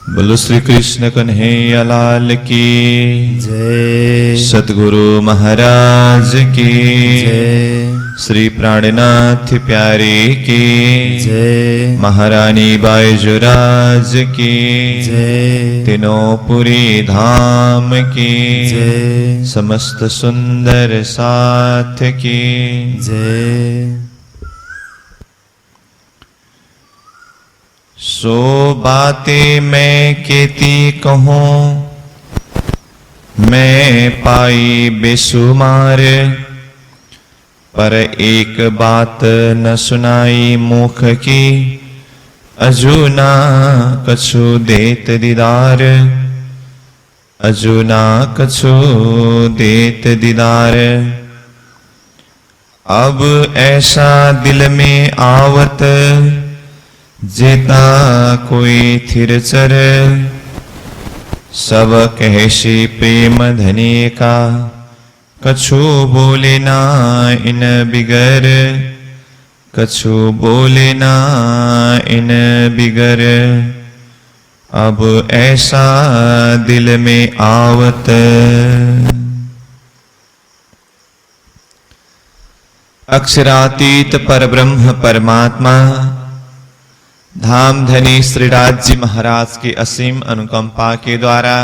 बोलो श्री कृष्ण कन्हैया लाल की जय। सतगुरु महाराज की जय। श्री प्राणनाथ प्यारे की जय। महारानी बायजुराज की जय। तीनों पुरी धाम की जय। समस्त सुंदर साथ की जय। सो बातें मैं केती कहूँ मैं पाई बेसुमार, पर एक बात न सुनाई मुख की अजुना कछु देत दीदार, अजुना कछु देत दीदार। अब ऐसा दिल में आवत जेता कोई थिर चर, सब कहसी प्रेम धनी का कछु बोले ना इन बिगर, कछु बोले ना इन बिगर। अब ऐसा दिल में आवत। अक्षरातीत परब्रह्म परमात्मा धाम धनी श्रीराज जी महाराज की असीम अनुकंपा के द्वारा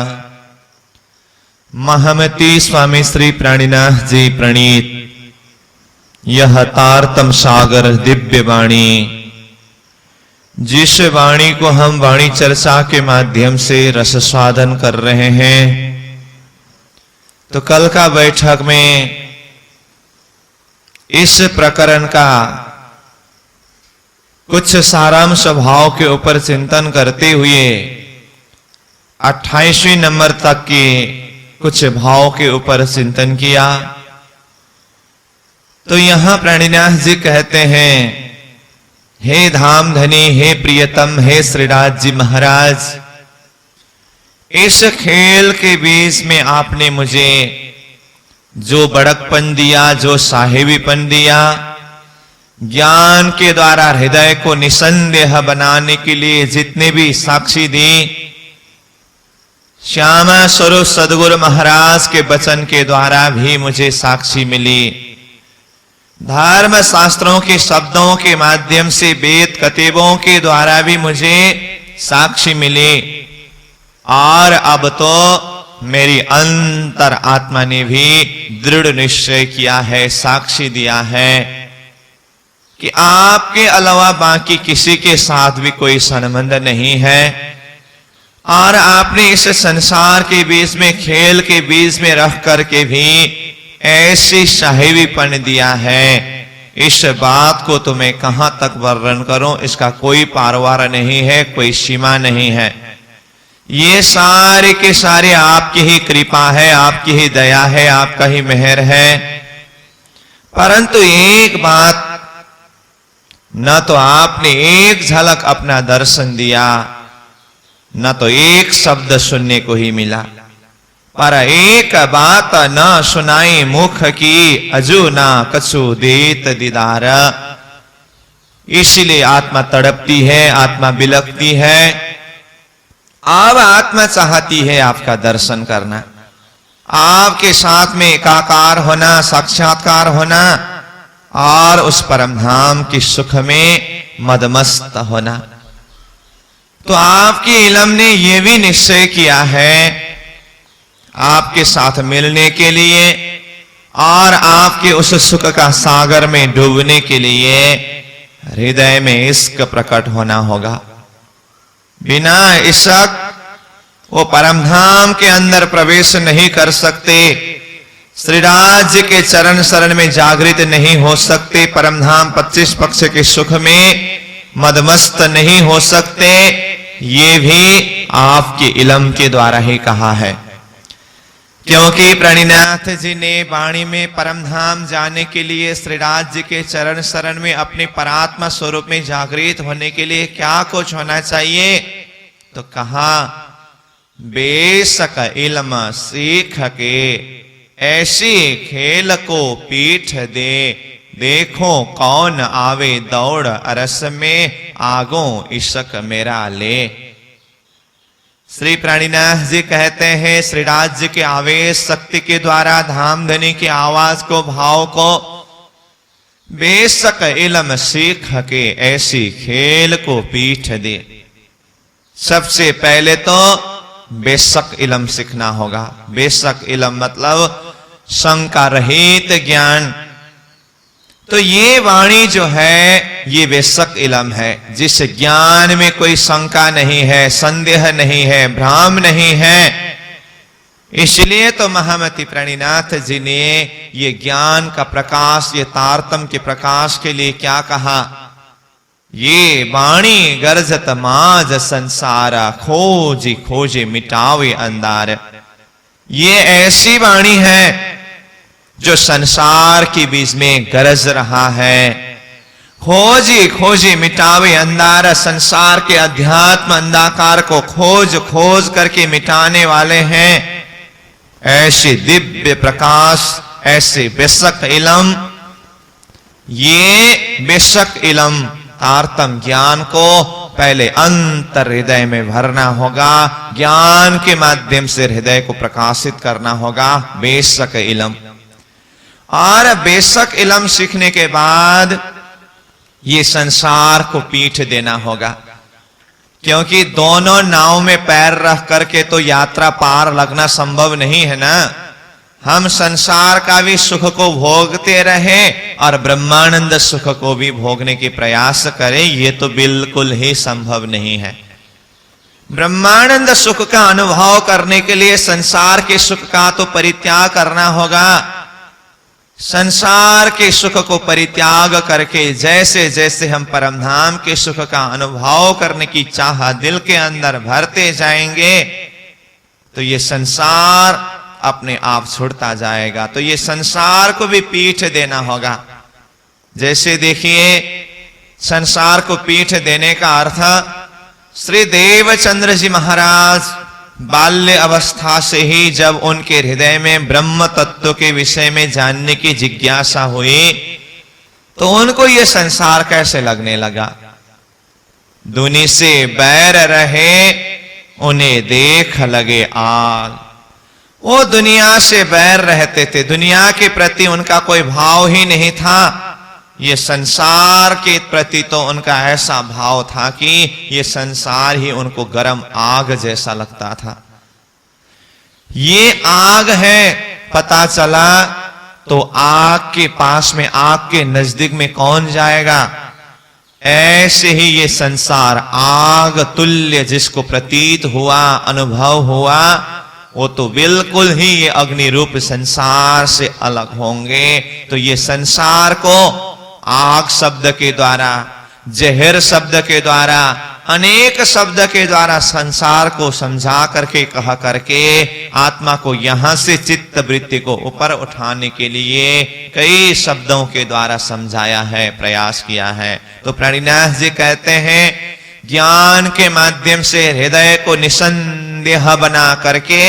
महमती स्वामी श्री प्राणीनाथ जी प्रणीत यह तारतम सागर दिव्य वाणी, जिस वाणी को हम वाणी चर्चा के माध्यम से रस स्वादन कर रहे हैं, तो कल का बैठक में इस प्रकरण का कुछ सारांश भाव के ऊपर चिंतन करते हुए 28वें नंबर तक के कुछ भाव के ऊपर चिंतन किया। तो यहां प्राणीनाथ जी कहते हैं, हे धाम धनी, हे प्रियतम, हे श्रीराज जी महाराज, इस खेल के बीच में आपने मुझे जो बड़कपन दिया, जो साहेबीपन दिया, ज्ञान के द्वारा हृदय को निसंदेह बनाने के लिए जितने भी साक्षी दी, श्यामा स्वरूप सदगुरु महाराज के वचन के द्वारा भी मुझे साक्षी मिली, धर्म शास्त्रों के शब्दों के माध्यम से वेद कतेबों के द्वारा भी मुझे साक्षी मिली, और अब तो मेरी अंतर आत्मा ने भी दृढ़ निश्चय किया है, साक्षी दिया है कि आपके अलावा बाकी किसी के साथ भी कोई संबंध नहीं है, और आपने इस संसार के बीच में, खेल के बीच में रख करके भी ऐसी साहेबीपन दिया है। इस बात को तो मैं कहां तक वर्णन करूं, इसका कोई पारवार नहीं है, कोई सीमा नहीं है। ये सारे के सारे आपकी ही कृपा है, आपकी ही दया है, आपका ही मेहर है। परंतु एक बात, न तो आपने एक झलक अपना दर्शन दिया, न तो एक शब्द सुनने को ही मिला, पर एक बात न सुनाई मुख की अजू ना कछु देत दीदार। इसीलिए आत्मा तड़पती है, आत्मा बिलकती है, अब आत्मा चाहती है आपका दर्शन करना, आपके साथ में एकाकार होना, साक्षात्कार होना, और उस परम धाम की सुख में मदमस्त होना। तो आपके इलम ने यह भी निश्चय किया है आपके साथ मिलने के लिए और आपके उस सुख का सागर में डूबने के लिए हृदय में इश्क प्रकट होना होगा। बिना इश्क वो परम धाम के अंदर प्रवेश नहीं कर सकते, श्रीराज के चरण शरण में जागृत नहीं हो सकते, परम धाम 25 पक्ष के सुख में मदमस्त नहीं हो सकते। ये भी आपके इलम के द्वारा ही कहा है, क्योंकि प्राणीनाथ जी ने वाणी में परम धाम जाने के लिए, श्रीराज जी के चरण शरण में अपने परात्मा स्वरूप में जागृत होने के लिए क्या कुछ होना चाहिए, तो कहा बेशक इल्म सीख के ऐसी खेल को पीठ दे, देखो कौन आवे दौड़ अरस में, आगो इश्क मेरा ले। श्री प्राणीनाथ जी कहते हैं, श्री राज्य के आवेश शक्ति के द्वारा धाम धनी की आवाज को, भाव को बेशक इलम सीख के ऐसी खेल को पीठ दे। सबसे पहले तो बेशक इलम सीखना होगा। बेशक इलम मतलब शंका रहित ज्ञान। तो ये वाणी जो है ये बेशक इलम है, जिस ज्ञान में कोई शंका नहीं है, संदेह नहीं है, भ्रम नहीं है। इसलिए तो महामति प्राणीनाथ जी ने ये ज्ञान का प्रकाश, ये तारतम के प्रकाश के लिए क्या कहा, ये वाणी गर्जत माज संसारा, खोजी खोजे मिटावे अंधार। ये ऐसी वाणी है जो संसार के बीच में गरज रहा है। खोजी खोजी मिटावे अंधार, संसार के अध्यात्म अंधकार को खोज खोज करके मिटाने वाले हैं। ऐसे दिव्य प्रकाश, ऐसे बेशक इलम, ये बेशक इलम तारतम ज्ञान को पहले अंतर हृदय में भरना होगा, ज्ञान के माध्यम से हृदय को प्रकाशित करना होगा। बेशक इलम, और बेशक इलम सीखने के बाद ये संसार को पीठ देना होगा, क्योंकि दोनों नाव में पैर रख करके तो यात्रा पार लगना संभव नहीं है ना। हम संसार का भी सुख को भोगते रहे और ब्रह्मानंद सुख को भी भोगने के प्रयास करें, ये तो बिल्कुल ही संभव नहीं है। ब्रह्मानंद सुख का अनुभव करने के लिए संसार के सुख का तो परित्याग करना होगा। संसार के सुख को परित्याग करके जैसे जैसे हम परमधाम के सुख का अनुभव करने की चाह दिल के अंदर भरते जाएंगे तो ये संसार अपने आप छूटता जाएगा। तो ये संसार को भी पीठ देना होगा। जैसे देखिए, संसार को पीठ देने का अर्थ, श्री देवचंद्र जी महाराज बाल्य अवस्था से ही जब उनके हृदय में ब्रह्म तत्व के विषय में जानने की जिज्ञासा हुई तो उनको ये संसार कैसे लगने लगा। दुनि से बैर रहे उन्हें देख लगे आल। वो दुनिया से बैर रहते थे, दुनिया के प्रति उनका कोई भाव ही नहीं था। ये संसार के प्रति तो उनका ऐसा भाव था कि ये संसार ही उनको गर्म आग जैसा लगता था। ये आग है, पता चला तो आग के पास में, आग के नजदीक में कौन जाएगा। ऐसे ही ये संसार आग तुल्य जिसको प्रतीत हुआ, अनुभव हुआ, वो तो बिल्कुल ही ये अग्नि रूप संसार से अलग होंगे। तो ये संसार को आग शब्द के द्वारा, जहर शब्द के द्वारा, अनेक शब्द के द्वारा संसार को समझा करके, कहा करके आत्मा को यहां से चित्त वृत्ति को ऊपर उठाने के लिए कई शब्दों के द्वारा समझाया है, प्रयास किया है। तो प्राणीनाथ जी कहते हैं, ज्ञान के माध्यम से हृदय को निसंदेह बना करके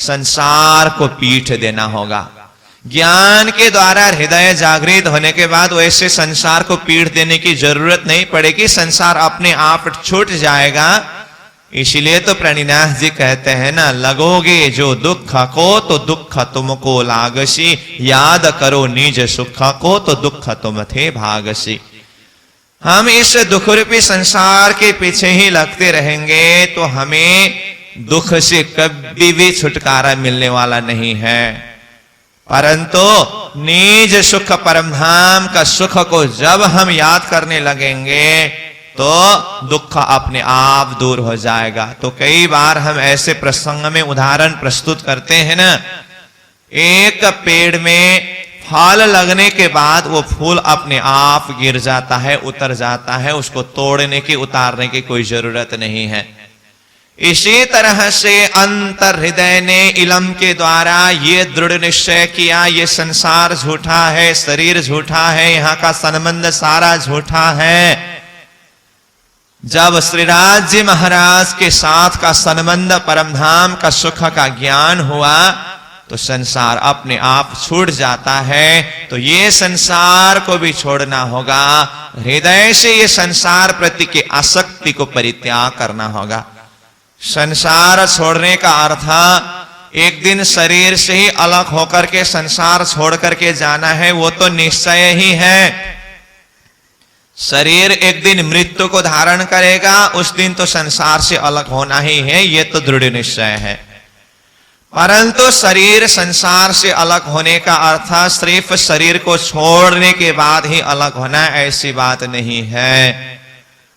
संसार को पीठ देना होगा। ज्ञान के द्वारा हृदय जागृत होने के बाद वैसे संसार को पीठ देने की जरूरत नहीं पड़ेगी, संसार अपने आप छूट जाएगा। इसलिए तो प्राणीनाथ जी कहते हैं ना, लगोगे जो दुख को तो दुख तुमको लागसी, याद करो निज सुख को तो दुख तुम थे भागसी। हम इस दुख रूपी संसार के पीछे ही लगते रहेंगे तो हमें दुख से कभी भी छुटकारा मिलने वाला नहीं है। परंतु निज सुख परमधाम का सुख को जब हम याद करने लगेंगे तो दुख अपने आप दूर हो जाएगा। तो कई बार हम ऐसे प्रसंग में उदाहरण प्रस्तुत करते हैं ना, एक पेड़ में फल लगने के बाद वो फूल अपने आप गिर जाता है, उतर जाता है, उसको तोड़ने की, उतारने की कोई जरूरत नहीं है। इसी तरह से अंतर हृदय ने इलम के द्वारा ये दृढ़ निश्चय किया, ये संसार झूठा है, शरीर झूठा है, यहां का संबंध सारा झूठा है। जब श्रीराज जी महाराज के साथ का संबंध परमधाम का सुख का ज्ञान हुआ तो संसार अपने आप छूट जाता है। तो ये संसार को भी छोड़ना होगा, हृदय से ये संसार प्रति की आसक्ति को परित्याग करना होगा। संसार छोड़ने का अर्थ एक दिन शरीर से ही अलग होकर के संसार छोड़ करके जाना है, वो तो निश्चय ही है। शरीर एक दिन मृत्यु को धारण करेगा, उस दिन तो संसार से अलग होना ही है, ये तो दृढ़ निश्चय है। परंतु शरीर संसार से अलग होने का अर्थ सिर्फ शरीर को छोड़ने के बाद ही अलग होना, ऐसी बात नहीं है।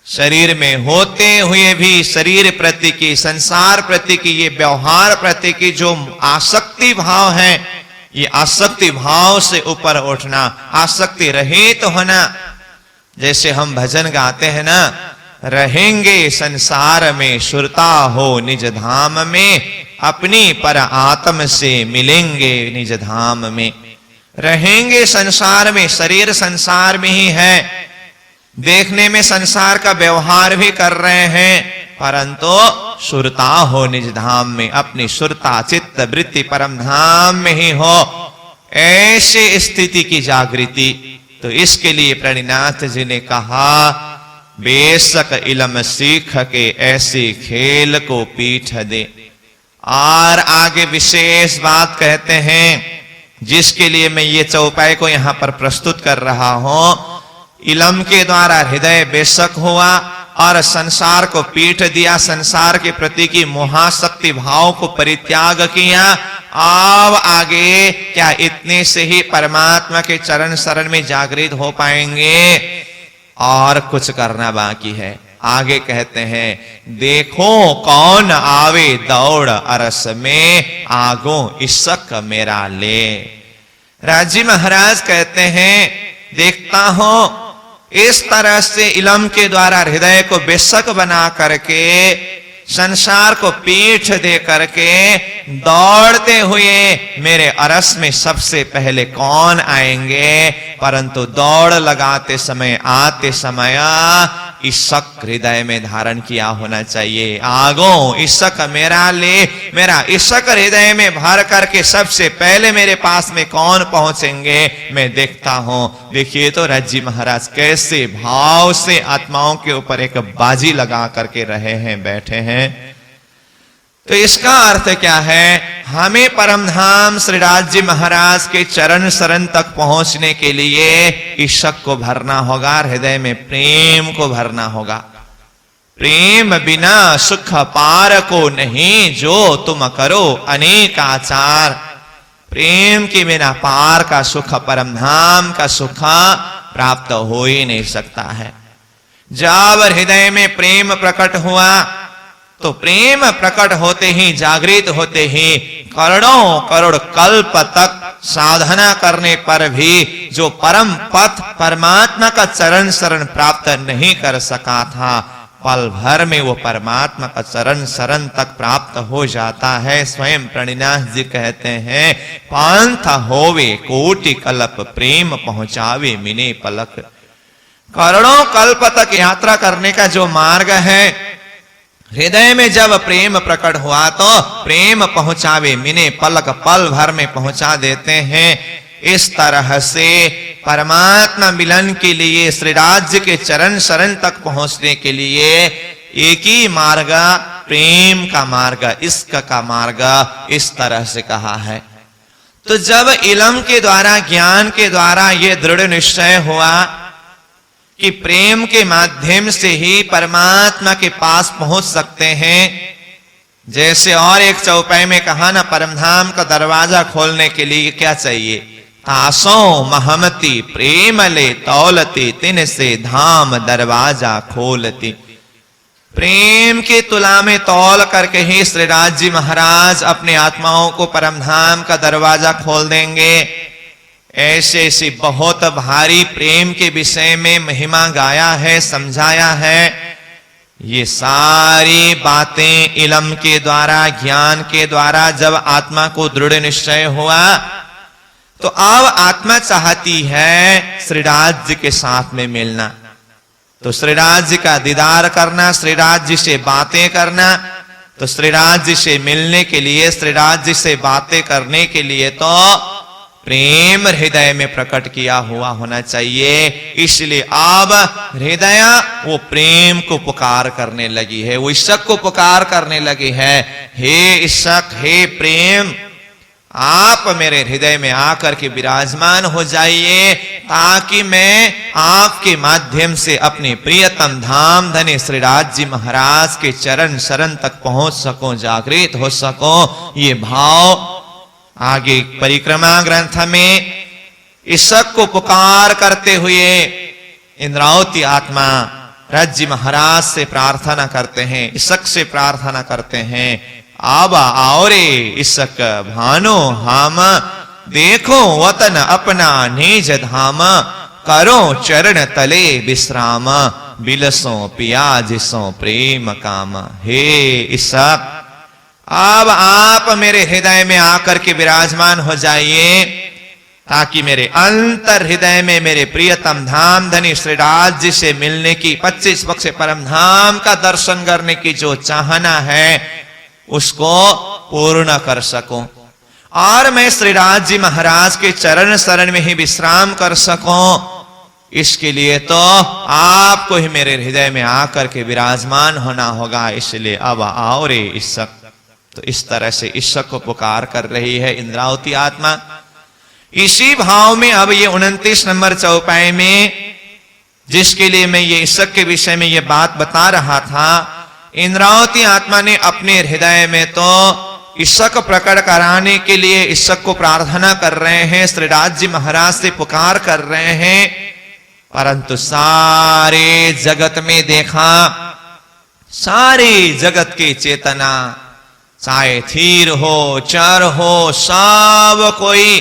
शरीर में होते हुए भी शरीर प्रति की, संसार प्रति की, ये व्यवहार प्रति की जो आसक्ति भाव है, ये आसक्ति भाव से ऊपर उठना, आसक्ति रहित होना। जैसे हम भजन गाते हैं ना, रहेंगे संसार में सुरता हो निज धाम में, अपनी पर आत्म से मिलेंगे निज धाम में। रहेंगे संसार में, शरीर संसार में ही है, देखने में संसार का व्यवहार भी कर रहे हैं, परंतु सुरता हो निज धाम में, अपनी सुरता चित्त वृत्ति परम धाम में ही हो, ऐसे स्थिति की जागृति। तो इसके लिए प्रणिनाथ जी ने कहा, बेशक इलम सीख के ऐसी खेल को पीठ दे। और आगे विशेष बात कहते हैं, जिसके लिए मैं ये चौपाई को यहां पर प्रस्तुत कर रहा हूं। इलम के द्वारा हृदय बेशक हुआ और संसार को पीठ दिया, संसार के प्रति की मोहाशक्ति भाव को परित्याग किया। अब आगे क्या इतने से ही परमात्मा के चरण शरण में जागृत हो पाएंगे? और कुछ करना बाकी है। आगे कहते हैं, देखो कौन आवे दौड़ अरस में, आगो इसक मेरा ले। राजी महाराज कहते हैं, देखता हूं इस तरह से इलम के द्वारा हृदय को बेशक बना करके, संसार को पीठ दे करके दौड़ते हुए मेरे अरस में सबसे पहले कौन आएंगे? परंतु दौड़ लगाते समय, आते समय ईशक हृदय में धारण किया होना चाहिए। आगो ईशक मेरा ले, मेरा ईशक हृदय में भर करके सबसे पहले मेरे पास में कौन पहुंचेंगे मैं देखता हूं। देखिए तो रज्जी महाराज कैसे भाव से आत्माओं के ऊपर एक बाजी लगा करके रहे हैं, बैठे हैं। तो इसका अर्थ क्या है? हमें परमधाम श्री राज महाराज के चरण शरण तक पहुंचने के लिए ईशक को भरना होगा, हृदय में प्रेम को भरना होगा। प्रेम बिना सुख पार को नहीं, जो तुम करो अनेक आचार। प्रेम के बिना पार का सुख, परमधाम का सुख प्राप्त हो ही नहीं सकता है। जब हृदय में प्रेम प्रकट हुआ तो प्रेम प्रकट होते ही, जागृत होते ही करोड़ों करोड़ कल्प तक साधना करने पर भी जो परम पथ परमात्मा का चरण शरण प्राप्त नहीं कर सका था, पल भर में वो परमात्मा का चरण शरण तक प्राप्त हो जाता है। स्वयं प्रणिनाथ जी कहते हैं, पांथ होवे कोटि कल्प, प्रेम पहुंचावे मिने पलक। करोड़ों कल्प तक यात्रा करने का जो मार्ग है, हृदय में जब प्रेम प्रकट हुआ तो प्रेम पहुंचावे मिने पलक, पल भर में पहुंचा देते हैं। इस तरह से परमात्मा मिलन के लिए, श्री राज्य के चरण शरण तक पहुंचने के लिए एक ही मार्ग, प्रेम का मार्ग, इश्क का मार्ग, इस तरह से कहा है। तो जब इलम के द्वारा, ज्ञान के द्वारा ये दृढ़ निश्चय हुआ कि प्रेम के माध्यम से ही परमात्मा के पास पहुंच सकते हैं, जैसे और एक चौपाई में कहा ना, परमधाम का दरवाजा खोलने के लिए क्या चाहिए? तासो महमती प्रेम ले तौलती, तिन से धाम दरवाजा खोलती। प्रेम के तुला में तौल करके ही श्री राज महाराज अपने आत्माओं को परमधाम का दरवाजा खोल देंगे। ऐसे ऐसी बहुत भारी प्रेम के विषय में महिमा गाया है, समझाया है। ये सारी बातें इलम के द्वारा, ज्ञान के द्वारा जब आत्मा को दृढ़ निश्चय हुआ तो अब आत्मा चाहती है श्री राज्य के साथ में मिलना। तो श्री राज्य का दीदार करना, श्री राज्य से बातें करना। तो श्री राज्य से मिलने के लिए, श्री राज्य से बातें करने के लिए तो प्रेम हृदय में प्रकट किया हुआ होना चाहिए। इसलिए अब हृदय वो प्रेम को पुकार करने लगी है, वो ईशक को पुकार करने लगी है। हे ईशक, हे प्रेम, आप मेरे हृदय में आकर के विराजमान हो जाइए, ताकि मैं आपके माध्यम से अपने प्रियतम धाम धन्य श्रीराज जी महाराज के चरण शरण तक पहुंच सकूं, जागृत हो सकूं। ये भाव आगे परिक्रमा ग्रंथ में ईशक को पुकार करते हुए इंद्रावती आत्मा राज्य महाराज से प्रार्थना करते हैं, ईशक से प्रार्थना करते हैं, आबा आओ रे ईशक भानो हम, देखो वतन अपना निज धाम, करो चरण तले विश्राम, बिलसो पियाजिसो प्रेम काम। हे ईशक, अब आप मेरे हृदय में आकर के विराजमान हो जाइए, ताकि मेरे अंतर हृदय में मेरे प्रियतम धाम धनी श्रीराज जी से मिलने की, 25 पक्ष परम धाम का दर्शन करने की जो चाहना है उसको पूर्ण कर सकूं, और मैं श्रीराज जी महाराज के चरण शरण में ही विश्राम कर सकूं। इसके लिए तो आपको ही मेरे हृदय में आकर के विराजमान होना होगा। इसलिए अब आओ रे ईशक। तो इस तरह से ईशक को पुकार कर रही है इंद्रावती आत्मा। इसी भाव में अब ये 29 नंबर चौपाई में, जिसके लिए मैं ये ईशक के विषय में ये बात बता रहा था, इंद्रावती आत्मा ने अपने हृदय में तो ईशक प्रकट कराने के लिए ईशक को प्रार्थना कर रहे हैं, श्रीराज जी महाराज से पुकार कर रहे हैं, परंतु सारे जगत में देखा, सारे जगत की चेतना, चाहे थीर हो चर हो, सब कोई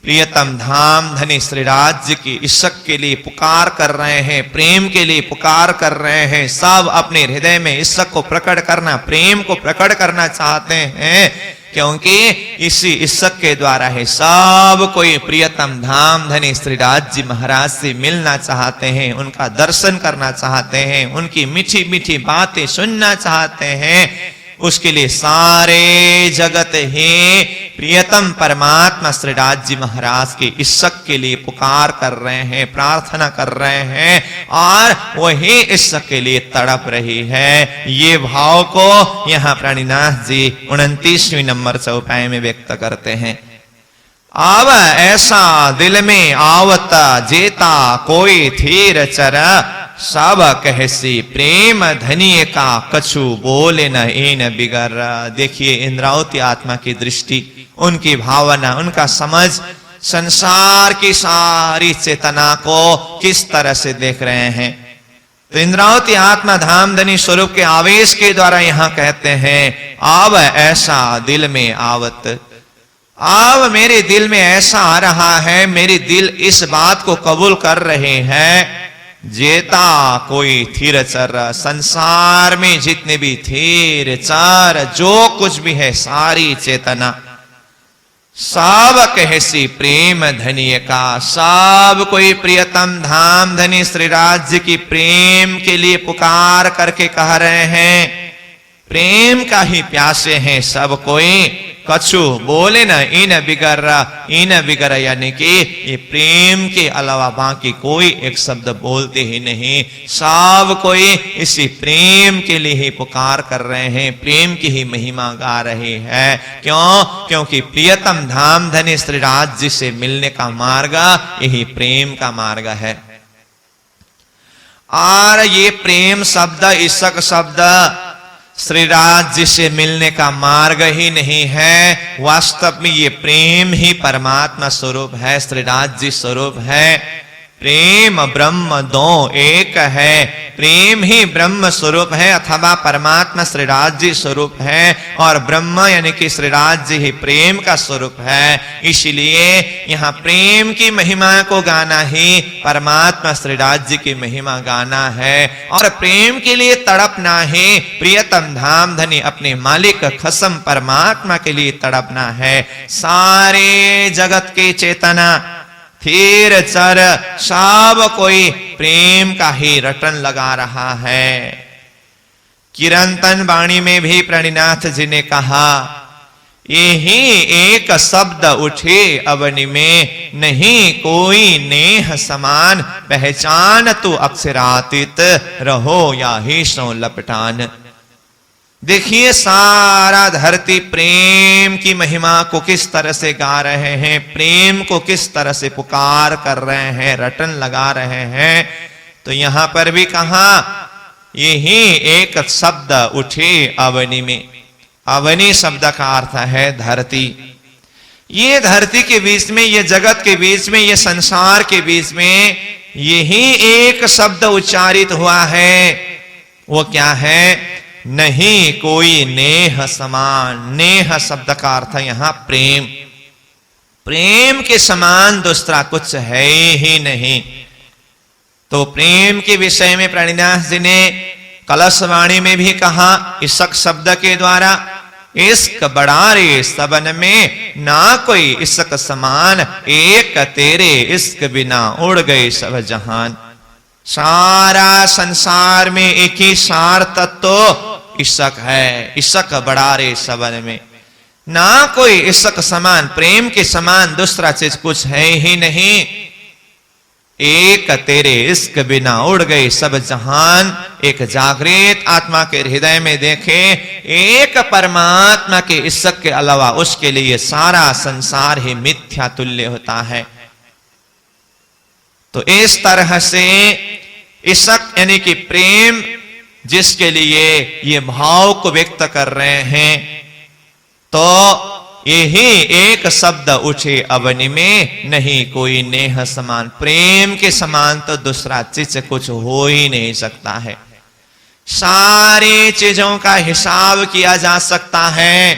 प्रियतम धाम धनी श्रीराज जी की ईशक के लिए पुकार कर रहे हैं, प्रेम के लिए पुकार कर रहे हैं। सब अपने हृदय में ईशक को प्रकट करना, प्रेम को प्रकट करना चाहते हैं, क्योंकि इसी ईशक के द्वारा है सब कोई प्रियतम धाम धनी श्रीराज जी महाराज से मिलना चाहते हैं, उनका दर्शन करना चाहते हैं, उनकी मीठी मीठी बातें सुनना चाहते हैं। उसके लिए सारे जगत ही प्रियतम परमात्मा श्रीराज जी महाराज के ईशक के लिए पुकार कर रहे हैं, प्रार्थना कर रहे हैं, और वही ईशक के लिए तड़प रही है। ये भाव को यहाँ प्राणीनाथ जी 29वीं नंबर चौपाई में व्यक्त करते हैं। अब ऐसा दिल में आवता जेता कोई थीर चर, सब कहसी प्रेम धनिय का कछु बोले न इन बिगर। देखिए इंद्रावती आत्मा की दृष्टि, उनकी भावना, उनका समझ संसार की सारी चेतना को किस तरह से देख रहे हैं। तो इंद्रावती आत्मा धाम धनी स्वरूप के आवेश के द्वारा यहां कहते हैं, अब ऐसा दिल में आवत, अब मेरे दिल में ऐसा आ रहा है, मेरे दिल इस बात को कबूल कर रहे हैं, जेता कोई थीर चर, संसार में जितने भी थीर चर जो कुछ भी है, सारी चेतना, सब कहसी प्रेम धनिय का, सब कोई प्रियतम धाम धनी श्रीराज जी की प्रेम के लिए पुकार करके कह रहे हैं, प्रेम का ही प्यासे हैं सब कोई, कछु बोले न इन बिगर, यानी कि ये प्रेम के अलावा बाकी कोई एक शब्द बोलते ही नहीं, सब कोई इसी प्रेम के लिए ही पुकार कर रहे हैं, प्रेम की ही महिमा गा रहे हैं। क्यों? क्योंकि प्रियतम धाम धनी श्रीराज जी से मिलने का मार्ग यही प्रेम का मार्ग है। और ये प्रेम शब्द, ईशक शब्द श्रीराज जी से मिलने का मार्ग ही नहीं है, वास्तव में ये प्रेम ही परमात्मा स्वरूप है, श्रीराज जी स्वरूप है। प्रेम ब्रह्म दो एक है, प्रेम ही ब्रह्म स्वरूप है अथवा परमात्मा श्रीराज जी स्वरूप है, और ब्रह्म यानी कि श्रीराज जी ही प्रेम का स्वरूप है। इसलिए यहाँ प्रेम की महिमा को गाना ही परमात्मा श्रीराज जी की महिमा गाना है, और प्रेम के लिए तड़पना ही प्रियतम धाम धनी अपने मालिक खसम परमात्मा के लिए तड़पना है। सारे जगत की चेतना, थीर चर, सब कोई प्रेम का ही रटन लगा रहा है। किरंतन वाणी में भी प्रणिनाथ जी ने कहा, यही एक शब्द उठे अवनि में, नहीं कोई नेह समान, पहचान तू अक्षरातीत, रहो या ही सो लपटान। देखिए सारा धरती प्रेम की महिमा को किस तरह से गा रहे हैं, प्रेम को किस तरह से पुकार कर रहे हैं, रटन लगा रहे हैं। तो यहां पर भी कहा यही एक शब्द उठे अवनि में। अवनि शब्द का अर्थ है धरती। ये धरती के बीच में, ये जगत के बीच में, ये संसार के बीच में यही एक शब्द उच्चारित हुआ है। वो क्या है? नहीं कोई नेह समान। नेह शब्द का अर्थ यहां प्रेम। प्रेम के समान दूसरा कुछ है ही नहीं। तो प्रेम के विषय में प्रणिदास जी ने कलशवाणी में भी कहा, इश्क शब्द के द्वारा, इश्क बड़ा रे सबन में, ना कोई इश्क समान, एक तेरे इश्क बिना उड़ गए सब जहान। सारा संसार में एक ही सार तत्व इश्क है। इश्क बड़ा रे सबन में, ना कोई इश्क समान, प्रेम के समान दूसरा चीज कुछ है ही नहीं। एक तेरे इश्क बिना उड़ गए सब जहान। एक जागृत आत्मा के हृदय में देखे, एक परमात्मा के इश्क के अलावा उसके लिए सारा संसार ही मिथ्या तुल्य होता है। तो इस तरह से इश्क यानी कि प्रेम, जिसके लिए ये भाव को व्यक्त कर रहे हैं, तो यही एक शब्द उठे अवनि में, नहीं कोई नेह समान। प्रेम के समान तो दूसरा चीज कुछ हो ही नहीं सकता है। सारी चीजों का हिसाब किया जा सकता है,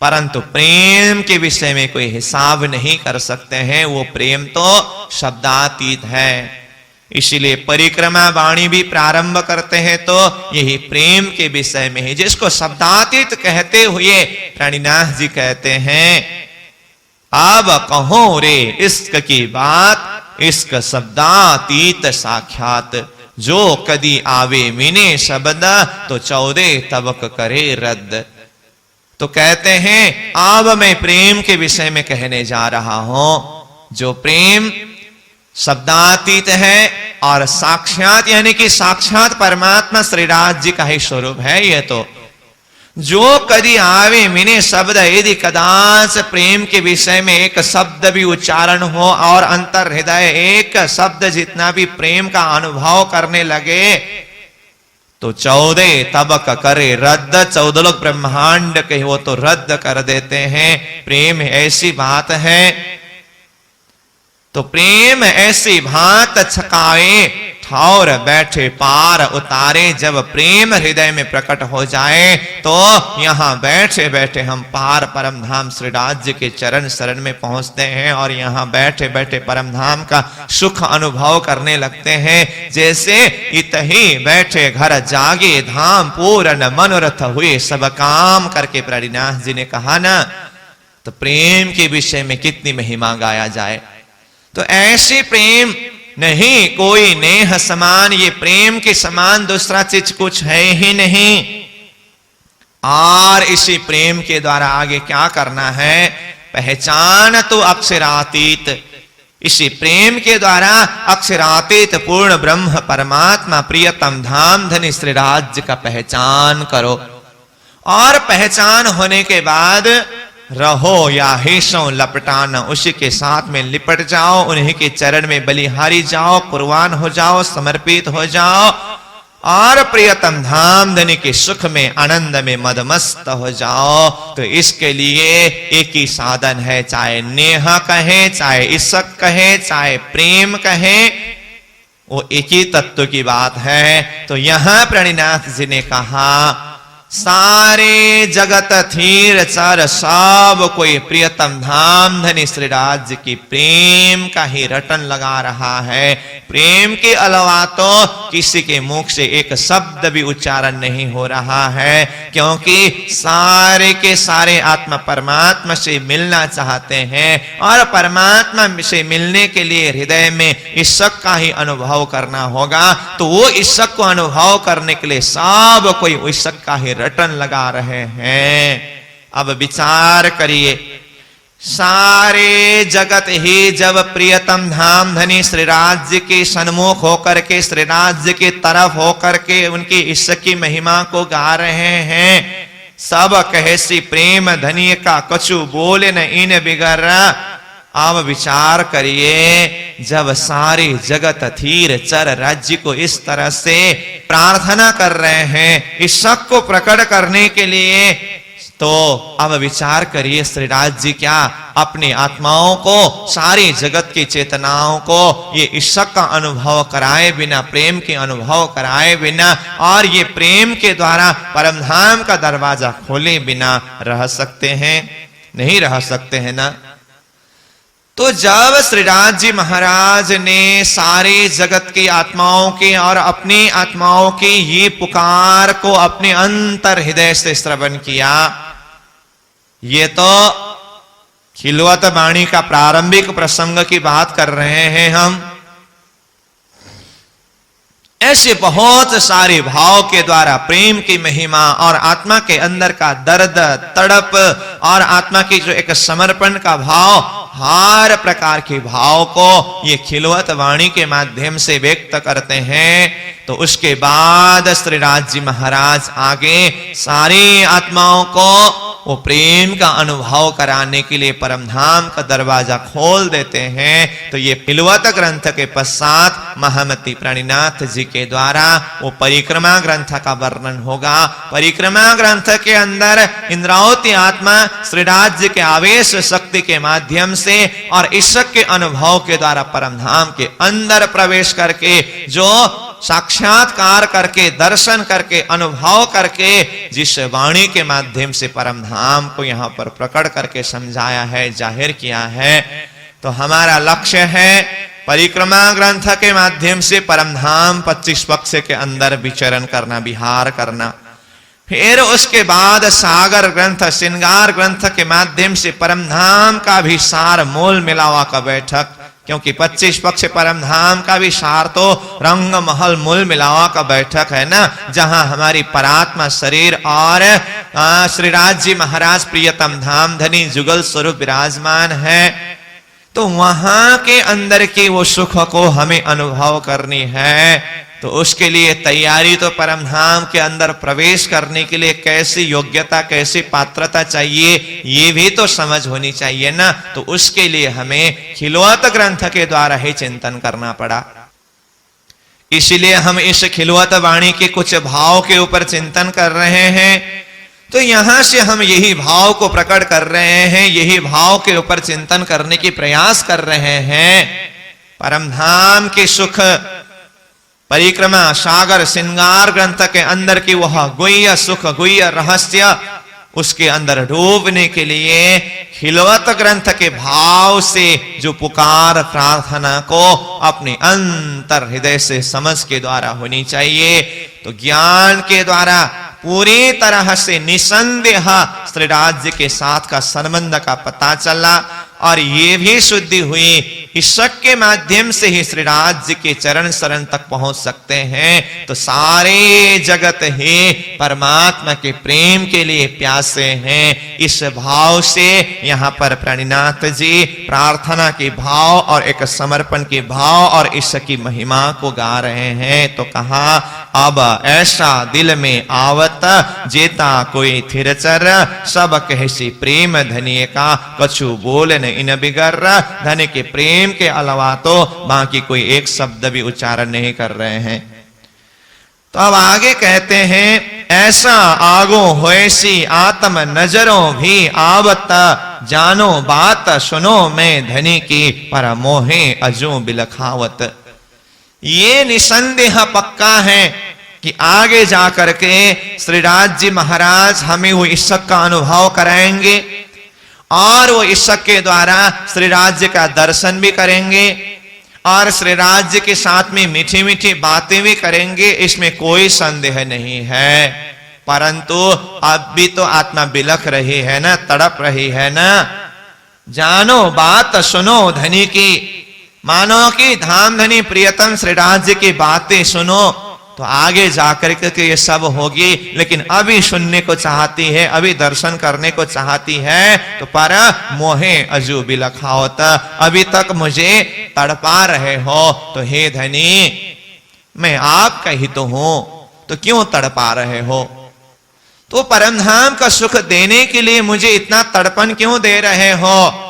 परंतु प्रेम के विषय में कोई हिसाब नहीं कर सकते हैं। वो प्रेम तो शब्दातीत है। इसीलिए परिक्रमा वाणी भी प्रारंभ करते हैं तो यही प्रेम के विषय में है, जिसको शब्दातीत कहते हुए प्रणिनाथ जी कहते हैं, अब कहो रे इश्क की बात, इश्क शब्दातीत साक्षात, जो कदी आवे मिने शब्द, तो 14 तबक करे रद्द। तो कहते हैं अब मैं प्रेम के विषय में कहने जा रहा हूं। जो प्रेम शब्दातीत है और साक्षात यानी कि साक्षात परमात्मा श्रीराज जी का ही स्वरूप है। ये तो जो कदी आवे मिने शब्द, यदि कदाच प्रेम के विषय में एक शब्द भी उच्चारण हो और अंतर हृदय एक शब्द जितना भी प्रेम का अनुभव करने लगे, तो 14 तबक करे रद्द। 14 लोग ब्रह्मांड के वो तो रद्द कर देते हैं। प्रेम ऐसी बात है। तो प्रेम ऐसी भांत छकाए, ठौर बैठे पार उतारे। जब प्रेम हृदय में प्रकट हो जाए तो यहां बैठे बैठे हम पार परम धाम श्री राज्य के चरण शरण में पहुंचते हैं और यहां बैठे बैठे परम धाम का सुख अनुभव करने लगते हैं। जैसे इतही बैठे घर जागे धाम, पूर्ण मनोरथ हुए सब काम करके प्रणिनाथ जी ने कहा ना। तो प्रेम के विषय में कितनी महिमा गाया जाए। तो ऐसे प्रेम नहीं कोई नेह समान, ये प्रेम के समान दूसरा चीज कुछ है ही नहीं। और इसी प्रेम के द्वारा आगे क्या करना है? पहचान तो अक्षरातीत। इसी प्रेम के द्वारा अक्षरातीत पूर्ण ब्रह्म परमात्मा प्रियतम धाम धनी श्री राज्य का पहचान करो। और पहचान होने के बाद रहो या हेशों लपटाना, उसी के साथ में लिपट जाओ, उन्हीं के चरण में बलिहारी जाओ, कुर्बान हो जाओ, समर्पित हो जाओ और प्रियतम धाम धनी के सुख में आनंद में मदमस्त हो जाओ। तो इसके लिए एक ही साधन है, चाहे नेहा कहे, चाहे इश्क कहे, चाहे प्रेम कहे, वो एक ही तत्व की बात है। तो यहां प्रणिनाथ जी ने कहा सारे जगत थीर चर सब कोई प्रियतम धाम धनी श्री राज्य की प्रेम का ही रटन लगा रहा है। प्रेम के अलावा तो किसी के मुख से एक शब्द भी उच्चारण नहीं हो रहा है, क्योंकि सारे के सारे आत्मा परमात्मा से मिलना चाहते हैं और परमात्मा से मिलने के लिए हृदय में इश्क का ही अनुभव करना होगा। तो वो इश्क को अनुभव करने के लिए सब कोई इश्क का ही रटन लगा रहे हैं। अब विचार करिए, सारे जगत ही जब प्रियतम धाम धनी श्री राज्य के सन्मुख होकर के, श्री राज्य की तरफ होकर के उनकी ईश्वर की महिमा को गा रहे हैं, सब कहसी प्रेम धनी का कछु बोले न इन बिगर। अब विचार करिए, जब सारी जगत थीर चर राज्य को इस तरह से प्रार्थना कर रहे हैं ईश्वर को प्रकट करने के लिए, तो अब विचार करिए श्री राज्य क्या अपनी आत्माओं को, सारी जगत की चेतनाओं को ये ईश्वर का अनुभव कराए बिना, प्रेम के अनुभव कराए बिना और ये प्रेम के द्वारा परमधाम का दरवाजा खोले बिना रह सकते हैं? नहीं रह सकते हैं ना। तो जब श्री राज्य महाराज ने सारी जगत की आत्माओं की और अपनी आत्माओं की ये पुकार को अपने अंतर हृदय से श्रवण किया, ये तो खिलवत वाणी का प्रारंभिक प्रसंग की बात कर रहे हैं हम। ऐसे बहुत सारे भाव के द्वारा प्रेम की महिमा और आत्मा के अंदर का दर्द, तड़प और आत्मा की जो एक समर्पण का भाव, हर प्रकार के भाव को ये खिलवत वाणी के माध्यम से व्यक्त करते हैं। तो उसके बाद श्री राज्य महाराज आगे सारी आत्माओं को वो प्रेम का अनुभव कराने के लिए परमधाम का दरवाजा खोल देते हैं। तो ये खिलवत ग्रंथ के पश्चात महामती प्रणिनाथ जी के द्वारा वो परिक्रमा ग्रंथ का वर्णन होगा। परिक्रमा ग्रंथ के अंदर इंद्रावती आत्मा श्री राज्य के आवेश शक्ति के माध्यम से और ईश्वर के अनुभव के द्वारा परमधाम के अंदर प्रवेश करके जो साक्षात्कार करके, दर्शन करके, अनुभव करके जिस वाणी के माध्यम से परमधाम को यहां पर प्रकट करके समझाया है, जाहिर किया है। तो हमारा लक्ष्य है परिक्रमा ग्रंथ के माध्यम से परमधाम 25 पक्ष के अंदर विचरण करना, विहार करना। फिर उसके बाद सागर ग्रंथ, श्रृंगार ग्रंथ के माध्यम से परमधाम का भी सार मूल मिलावा का बैठक, क्योंकि 25 पक्ष परमधाम का भी सार तो रंग महल मूल मिलावा का बैठक है ना, जहां हमारी परात्मा शरीर और श्री राज्य महाराज प्रियतम धाम धनी जुगल स्वरूप विराजमान है। तो वहां के अंदर की वो सुख को हमें अनुभव करनी है। तो उसके लिए तैयारी तो परमधाम के अंदर प्रवेश करने के लिए कैसी योग्यता, कैसी पात्रता चाहिए, ये भी तो समझ होनी चाहिए ना। तो उसके लिए हमें खिलवत ग्रंथ के द्वारा ही चिंतन करना पड़ा। इसलिए हम इस खिलवत वाणी के कुछ भाव के ऊपर चिंतन कर रहे हैं। तो यहां से हम यही भाव को प्रकट कर रहे हैं, यही भाव के ऊपर चिंतन करने की प्रयास कर रहे हैं। परमधाम के सुख परिक्रमा सागर श्रृंगार ग्रंथ के अंदर की वह गुह्य सुख, गुह्य रहस्य, उसके अंदर डूबने के लिए खिलवत ग्रंथ के भाव से जो पुकार प्रार्थना को अपने अंतर हृदय से समझ के द्वारा होनी चाहिए। तो ज्ञान के द्वारा पूरी तरह से निसंदेह श्री राज्य के साथ का संबंध का पता चला और ये भी शुद्धि हुई ईश्वर के माध्यम से ही श्री राज्य के चरण शरण तक पहुंच सकते हैं। तो सारे जगत ही परमात्मा के प्रेम के लिए प्यासे हैं। इस भाव से यहाँ पर प्रणिनाथ जी प्रार्थना के भाव और एक समर्पण के भाव और ईश्वर की महिमा को गा रहे हैं। तो कहा अब ऐसा दिल में आवत जेता कोई थिरचर, सब कहसी प्रेम धनिय का कछु बोले न इन बिगर। धन के प्रेम के अलावा तो बाकी कोई एक शब्द भी उच्चारण नहीं कर रहे हैं। तो अब आगे कहते हैं ऐसा आगो होएसी आत्म नजरों भी आवत, जानो बात सुनो मैं धनी की पर मोहे अजू बिलखावत। ये निसंदेह पक्का है कि आगे जाकर के श्री राज्य महाराज हमें वो ईश्वर का अनुभव कराएंगे और वो ईश्वर के द्वारा श्री राज्य का दर्शन भी करेंगे और श्री राज्य के साथ में मीठी मीठी बातें भी करेंगे, इसमें कोई संदेह नहीं है। परंतु अब भी तो आत्मा बिलख रही है ना, तड़प रही है ना। जानो बात सुनो धनी की, मानो कि धाम धनी प्रियतम श्री राज्य की बातें सुनो, तो आगे जाकर के ये सब होगी, लेकिन अभी सुनने को चाहती है, अभी दर्शन करने को चाहती है। तो पर मोहे अजू बिलखाओत, अभी तक मुझे तड़पा रहे हो। तो हे धनी, मैं आपका ही तो हूं, तो क्यों तड़पा रहे हो? तो परमधाम का सुख देने के लिए मुझे इतना तड़पन क्यों दे रहे हो?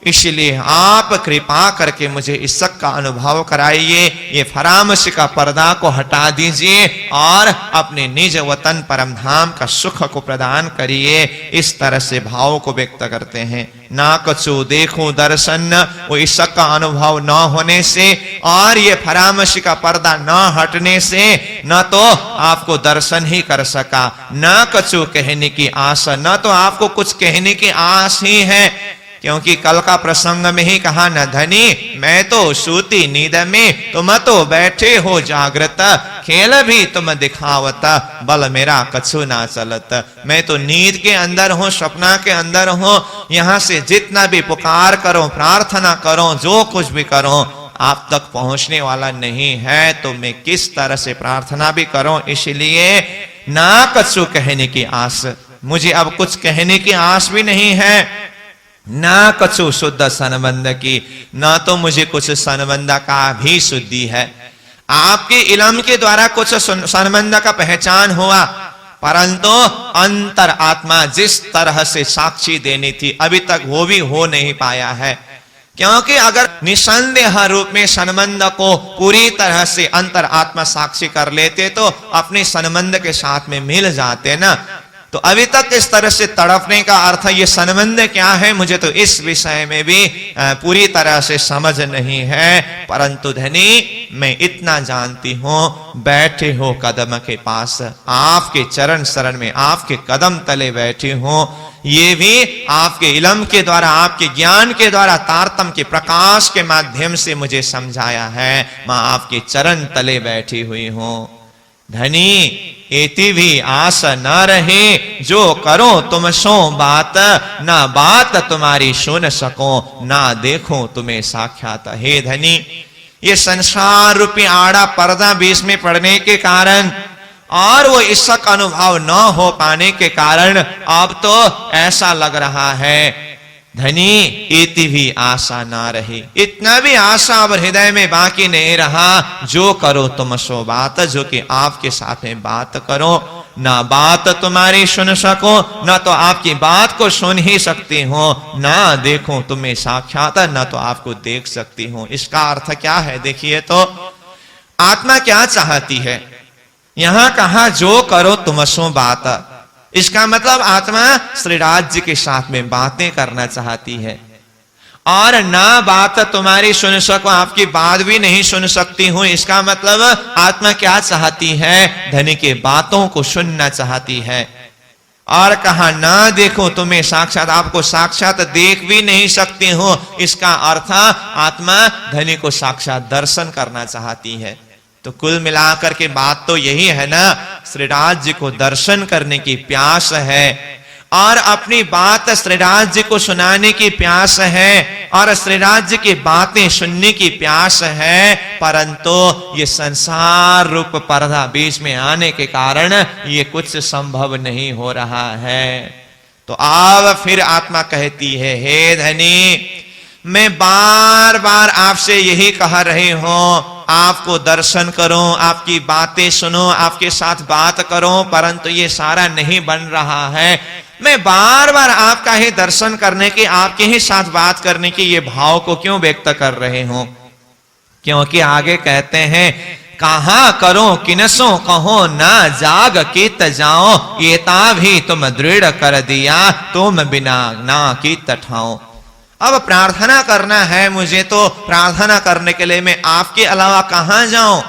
इसलिए आप कृपा करके मुझे इस सब का अनुभव कराइए, ये फरामश का पर्दा को हटा दीजिए और अपने निज वतन परमधाम का सुख को प्रदान करिए। इस तरह से भाव को व्यक्त करते हैं। ना कछु देखो दर्शन, वो इस सब का अनुभव न होने से और ये फरामश का पर्दा न हटने से न तो आपको दर्शन ही कर सका, न कछु कहने की आस, न तो आपको कुछ कहने की आस ही है। क्योंकि कल का प्रसंग में ही कहा न धनी, मैं तो सूती नींद में, तुम तो बैठे हो जागृत, खेल भी तुम दिखावत, बल मेरा कछु ना चलत। मैं तो नींद के अंदर हूं, सपना के अंदर हूं, यहां से जितना भी पुकार करो, प्रार्थना करो, जो कुछ भी करो, आप तक पहुंचने वाला नहीं है। तो मैं किस तरह से प्रार्थना भी करूं? इसलिए ना कछु कहने की आस, मुझे अब कुछ कहने की आस भी नहीं है। ना कछु शुद्ध संबंध की, ना तो मुझे कुछ संबंध का भी शुद्धि है। आपके इलम के द्वारा कुछ संबंध का पहचान हुआ, परंतु अंतर आत्मा जिस तरह से साक्षी देनी थी अभी तक वो भी हो नहीं पाया है। क्योंकि अगर निसंदेह रूप में संबंध को पूरी तरह से अंतर आत्मा साक्षी कर लेते तो अपने संबंध के साथ में मिल जाते ना। तो अभी तक इस तरह से तड़पने का अर्थ ये संबंध क्या है, मुझे तो इस विषय में भी पूरी तरह से समझ नहीं है। परंतु धनी, मैं इतना जानती हूं, बैठे हो कदम के पास, आपके चरण शरण में, आपके कदम तले बैठी हूं, ये भी आपके इलम के द्वारा, आपके ज्ञान के द्वारा, तारतम के प्रकाश के माध्यम से मुझे समझाया है। मैं आपके चरण तले बैठी हुई हूं। धनी, एति भी आस न रहे, जो करो तुम सो बात, ना बात तुम्हारी सुन सको, ना देखो तुम्हें साक्षात। हे धनी, ये संसार रूपी आड़ा पर्दा बीच में पड़ने के कारण और वो इसका अनुभव न हो पाने के कारण अब तो ऐसा लग रहा है धनी, इति भी आशा ना रही, इतना भी आशा अब हृदय में बाकी नहीं रहा। जो करो तुम सो बात, जो कि आपके साथ में बात करो, ना बात तुम्हारी सुन सको, ना तो आपकी बात को सुन ही सकती हो, ना देखो तुम्हें साक्षात, ना तो आपको देख सकती हो। इसका अर्थ क्या है? देखिए तो आत्मा क्या चाहती है। यहां कहा जो करो तुम सो बात, इसका मतलब आत्मा श्री राज्य के साथ में बातें करना चाहती है। और ना बात तुम्हारी सुन सको, आपकी बात भी नहीं सुन सकती हूं, इसका मतलब आत्मा क्या चाहती है? धनी के बातों को सुनना चाहती है। और कहा ना देखो तुम्हें साक्षात, आपको साक्षात देख भी नहीं सकती हूं, इसका अर्थ आत्मा धनी को साक्षात दर्शन करना चाहती है। तो कुल मिलाकर के बात तो यही है ना, श्री राज्य को दर्शन करने की प्यास है और अपनी बात श्री राज्य को सुनाने की प्यास है और श्री राज्य की बातें सुनने की प्यास है। परंतु ये संसार रूप पर्दा बीच में आने के कारण ये कुछ संभव नहीं हो रहा है। तो अब फिर आत्मा कहती है, हे धनी, मैं बार बार आपसे यही कह रही हूं, आपको दर्शन करो, आपकी बातें सुनो, आपके साथ बात करो, परंतु ये सारा नहीं बन रहा है। मैं बार बार आपका ही दर्शन करने की, आपके ही साथ बात करने की ये भाव को क्यों व्यक्त कर रहे हूं? क्योंकि आगे कहते हैं, कहां करो किनसो कहो, ना जाग कित जाओ, ये ता भी तुम दृढ़ कर दिया, तुम बिना ना कित ठाओ। अब प्रार्थना करना है मुझे, तो प्रार्थना करने के लिए मैं आपके अलावा कहां जाऊं?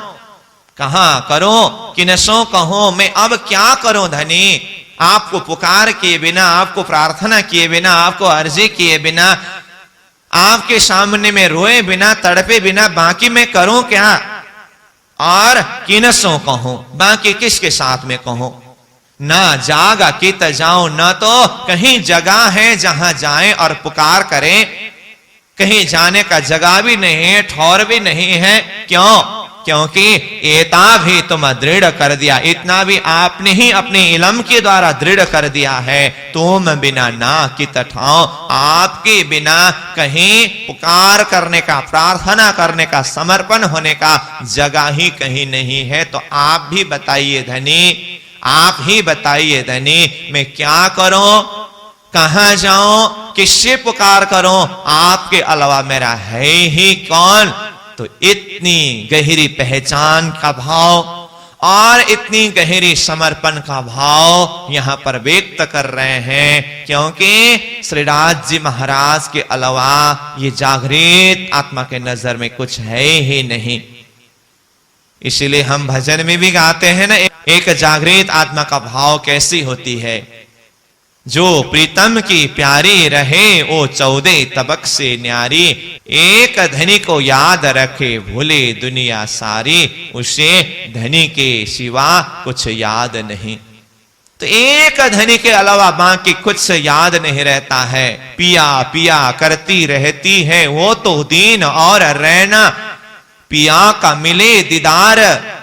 कहां करो किनसो कहो, मैं अब क्या करूं धनी? आपको पुकार किए बिना, आपको प्रार्थना किए बिना, आपको अर्जी किए बिना, आपके सामने में रोए बिना, तड़पे बिना बाकी मैं करूं क्या? और किनसो कहूं, बाकी किसके साथ में कहूं? ना जागा कित जाऊं, ना तो कहीं जगह है जहां जाएं और पुकार करें, कहीं जाने का जगह भी नहीं है, ठौर भी नहीं है। क्यों? क्योंकि एता भी तुम दृढ़ कर दिया, इतना भी आपने ही अपने इल्म के द्वारा दृढ़ कर दिया है। तुम बिना ना की तठाओ, आपके बिना कहीं पुकार करने का, प्रार्थना करने का, समर्पण होने का जगह ही कहीं नहीं है। तो आप भी बताइए धनी, आप ही बताइए धनी, मैं क्या करूं, कहां जाऊं, किससे पुकार करूं, आपके अलावा मेरा है ही कौन। तो इतनी गहरी पहचान का भाव और इतनी गहरी समर्पण का भाव यहां पर व्यक्त कर रहे हैं, क्योंकि श्रीराज जी महाराज के अलावा ये जागृत आत्मा के नजर में कुछ है ही नहीं। इसीलिए हम भजन में भी गाते हैं ना, एक जागृत आत्मा का भाव कैसी होती है। जो प्रीतम की प्यारी रहे ओ 14 तबक से न्यारी, एक धनी को याद रखे भूले दुनिया सारी, उसे धनी के सिवा कुछ याद नहीं। तो एक धनी के अलावा बाकी कुछ याद नहीं रहता है। पिया पिया करती रहती है वो तो दीन और रहना, पिया का मिले दीदार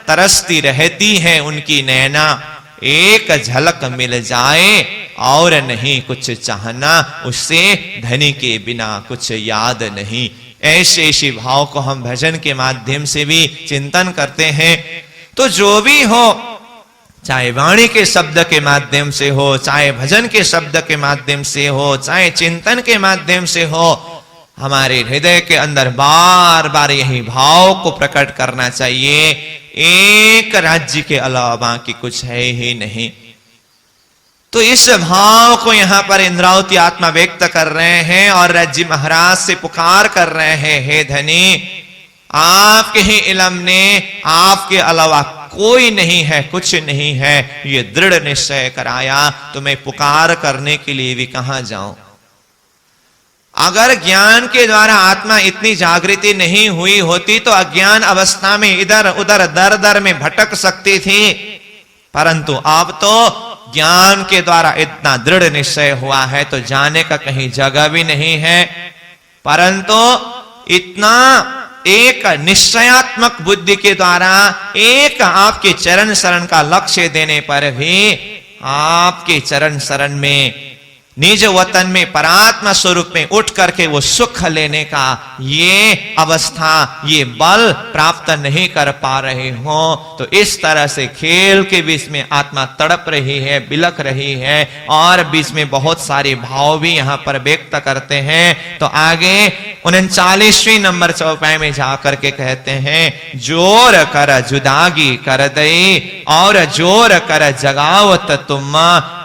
तरसती रहती है उनकी नैना। एक झलक मिल जाए और नहीं कुछ चाहना, उससे धनी के बिना कुछ याद नहीं। ऐसे ऐसे भाव को हम भजन के माध्यम से भी चिंतन करते हैं। तो जो भी हो, चाहे वाणी के शब्द के माध्यम से हो, चाहे भजन के शब्द के माध्यम से हो, चाहे चिंतन के माध्यम से हो, हमारे हृदय के अंदर बार बार यही भाव को प्रकट करना चाहिए, एक राज्य के अलावा बाकी कुछ है ही नहीं। तो इस भाव को यहां पर इंद्रावती आत्मा व्यक्त कर रहे हैं और राज्य महाराज से पुकार कर रहे हैं, हे धनी, आपके ही इल्म ने आपके अलावा कोई नहीं है, कुछ नहीं है, ये दृढ़ निश्चय कराया, तो मैं पुकार करने के लिए भी कहां जाऊं। अगर ज्ञान के द्वारा आत्मा इतनी जागृति नहीं हुई होती तो अज्ञान अवस्था में इधर उधर दर दर में भटक सकती थी, परंतु अब तो ज्ञान के द्वारा इतना दृढ़ निश्चय हुआ है तो जाने का कहीं जगह भी नहीं है। परंतु इतना एक निश्चयात्मक बुद्धि के द्वारा एक आपके चरण शरण का लक्ष्य देने पर भी आपके चरण शरण में निज वतन में परात्मा स्वरूप में उठ करके वो सुख लेने का ये अवस्था, ये बल प्राप्त नहीं कर पा रहे हो, तो इस तरह से खेल के बीच में आत्मा तड़प रही है, बिलख रही है और बीच में बहुत सारे भाव भी यहां पर व्यक्त करते हैं। तो आगे 39वें नंबर चौपाई में जाकर के कहते हैं, जोर कर जुदागी कर दई और जोर कर जगावत तुम,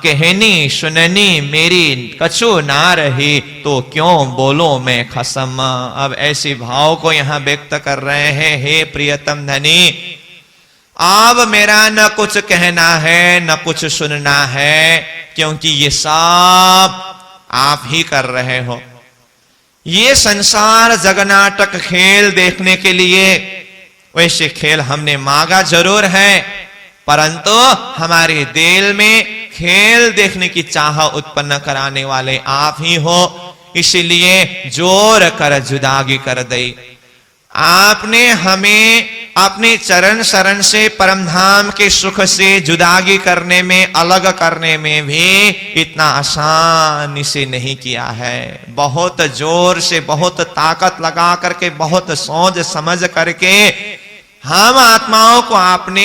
कहनी सुननी मेरी कछु ना रही तो क्यों बोलो मैं खसम। अब ऐसे भाव को यहां व्यक्त कर रहे हैं, हे प्रियतम धनी, अब मेरा न कुछ कहना है न कुछ सुनना है, क्योंकि ये सब आप ही कर रहे हो। ये संसार जगनाटक खेल देखने के लिए, वैसे खेल हमने मांगा जरूर है, परंतु हमारे दिल में खेल देखने की चाह उत्पन्न कराने वाले आप ही हो। इसीलिए जोर कर जुदागी कर दई, आपने हमें अपने चरण शरण से परम धाम के सुख से जुदागी करने में, अलग करने में भी इतना आसानी से नहीं किया है। बहुत जोर से, बहुत ताकत लगा करके, बहुत सोच समझ करके हम आत्माओं को आपने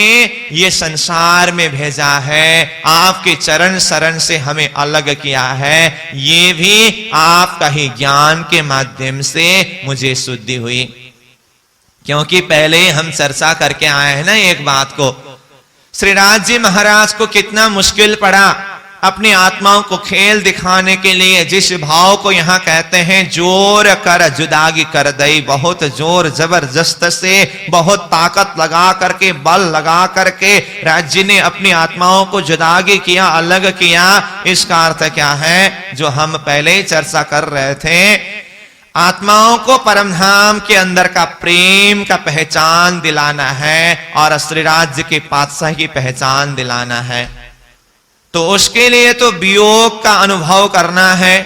ये संसार में भेजा है, आपके चरण शरण से हमें अलग किया है। ये भी आपका ही ज्ञान के माध्यम से मुझे शुद्धि हुई, क्योंकि पहले हम चर्चा करके आए हैं ना एक बात को, श्रीराज जी महाराज को कितना मुश्किल पड़ा अपनी आत्माओं को खेल दिखाने के लिए। जिस भाव को यहां कहते हैं जोर कर जुदागी कर दई, बहुत जोर जबरदस्त से, बहुत ताकत लगा करके, बल लगा करके राज्य ने अपनी आत्माओं को जुदागी किया, अलग किया। इसका अर्थ क्या है, जो हम पहले चर्चा कर रहे थे, आत्माओं को परमधाम के अंदर का प्रेम का पहचान दिलाना है और श्री राज्य के पातशाह की पहचान दिलाना है। तो उसके लिए तो वियोग का अनुभव करना है,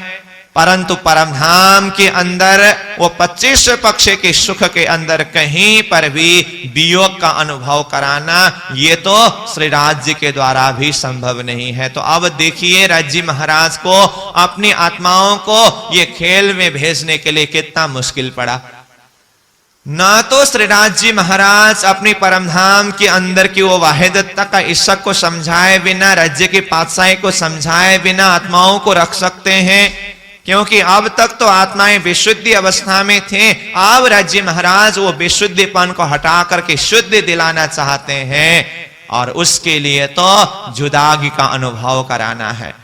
परंतु परमधाम के अंदर वो 25 पक्ष के सुख के अंदर कहीं पर भी वियोग का अनुभव कराना ये तो श्री राज्य के द्वारा भी संभव नहीं है। तो अब देखिए राज्य महाराज को अपनी आत्माओं को ये खेल में भेजने के लिए कितना मुश्किल पड़ा। ना तो श्री राज्य महाराज अपनी परमधाम के अंदर की वो वाहिदत्ता का इश्क को समझाए बिना, राज्य की पातशाही को समझाए बिना आत्माओं को रख सकते हैं, क्योंकि अब तक तो आत्माएं विशुद्धि अवस्था में थे। अब राज्य महाराज वो विशुद्धिपन को हटा करके शुद्ध दिलाना चाहते हैं और उसके लिए तो जुदागी का अनुभव कराना है।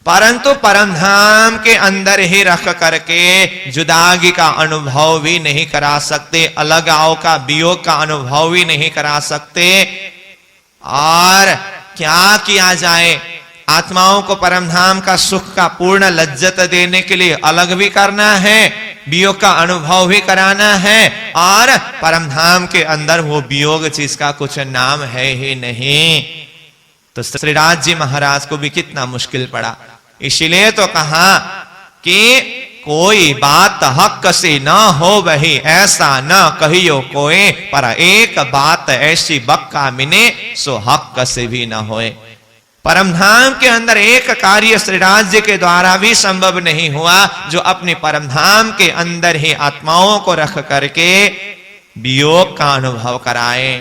परंतु परमधाम के अंदर ही रख करके जुदागी का अनुभव भी नहीं करा सकते, अलगाव का वियोग का अनुभव भी नहीं करा सकते। और क्या किया जाए, आत्माओं को परमधाम का सुख का पूर्ण लज्जत देने के लिए अलग भी करना है, वियोग का अनुभव भी कराना है, और परमधाम के अंदर वो वियोग चीज का कुछ नाम है ही नहीं। तो श्री राज्य महाराज को भी कितना मुश्किल पड़ा। इसीलिए तो कहा कि कोई बात हक से न हो वही, ऐसा न कहियो कोई, पर एक बात ऐसी बक्का मिने सो हक से भी न होए। परमधाम के अंदर एक कार्य श्री राज्य के द्वारा भी संभव नहीं हुआ जो अपने परमधाम के अंदर ही आत्माओं को रख करके वियोग का अनुभव कराए।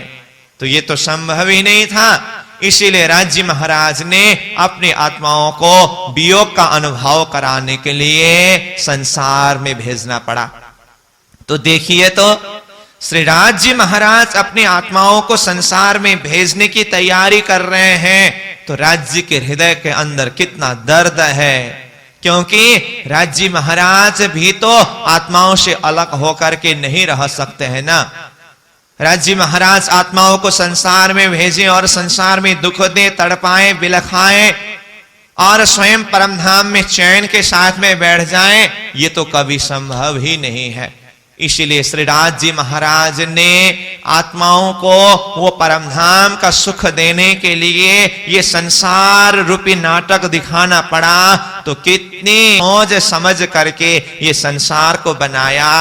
तो ये तो संभव ही नहीं था। इसीलिए राज्य महाराज ने अपनी आत्माओं को वियोग का अनुभव कराने के लिए संसार में भेजना पड़ा। तो देखिए तो श्री राज्य महाराज अपनी आत्माओं को संसार में भेजने की तैयारी कर रहे हैं, तो राज्य के हृदय के अंदर कितना दर्द है, क्योंकि राज्य महाराज भी तो आत्माओं से अलग होकर के नहीं रह सकते हैं ना। राज्य महाराज आत्माओं को संसार में भेजें और संसार में दुख दे, तड़पाएं, बिलखाएं और स्वयं परमधाम में चैन के साथ में बैठ जाएं, ये तो कभी संभव ही नहीं है। इसीलिए श्री राज्य महाराज ने आत्माओं को वो परमधाम का सुख देने के लिए ये संसार रूपी नाटक दिखाना पड़ा। तो कितनी मौज समझ करके ये संसार को बनाया,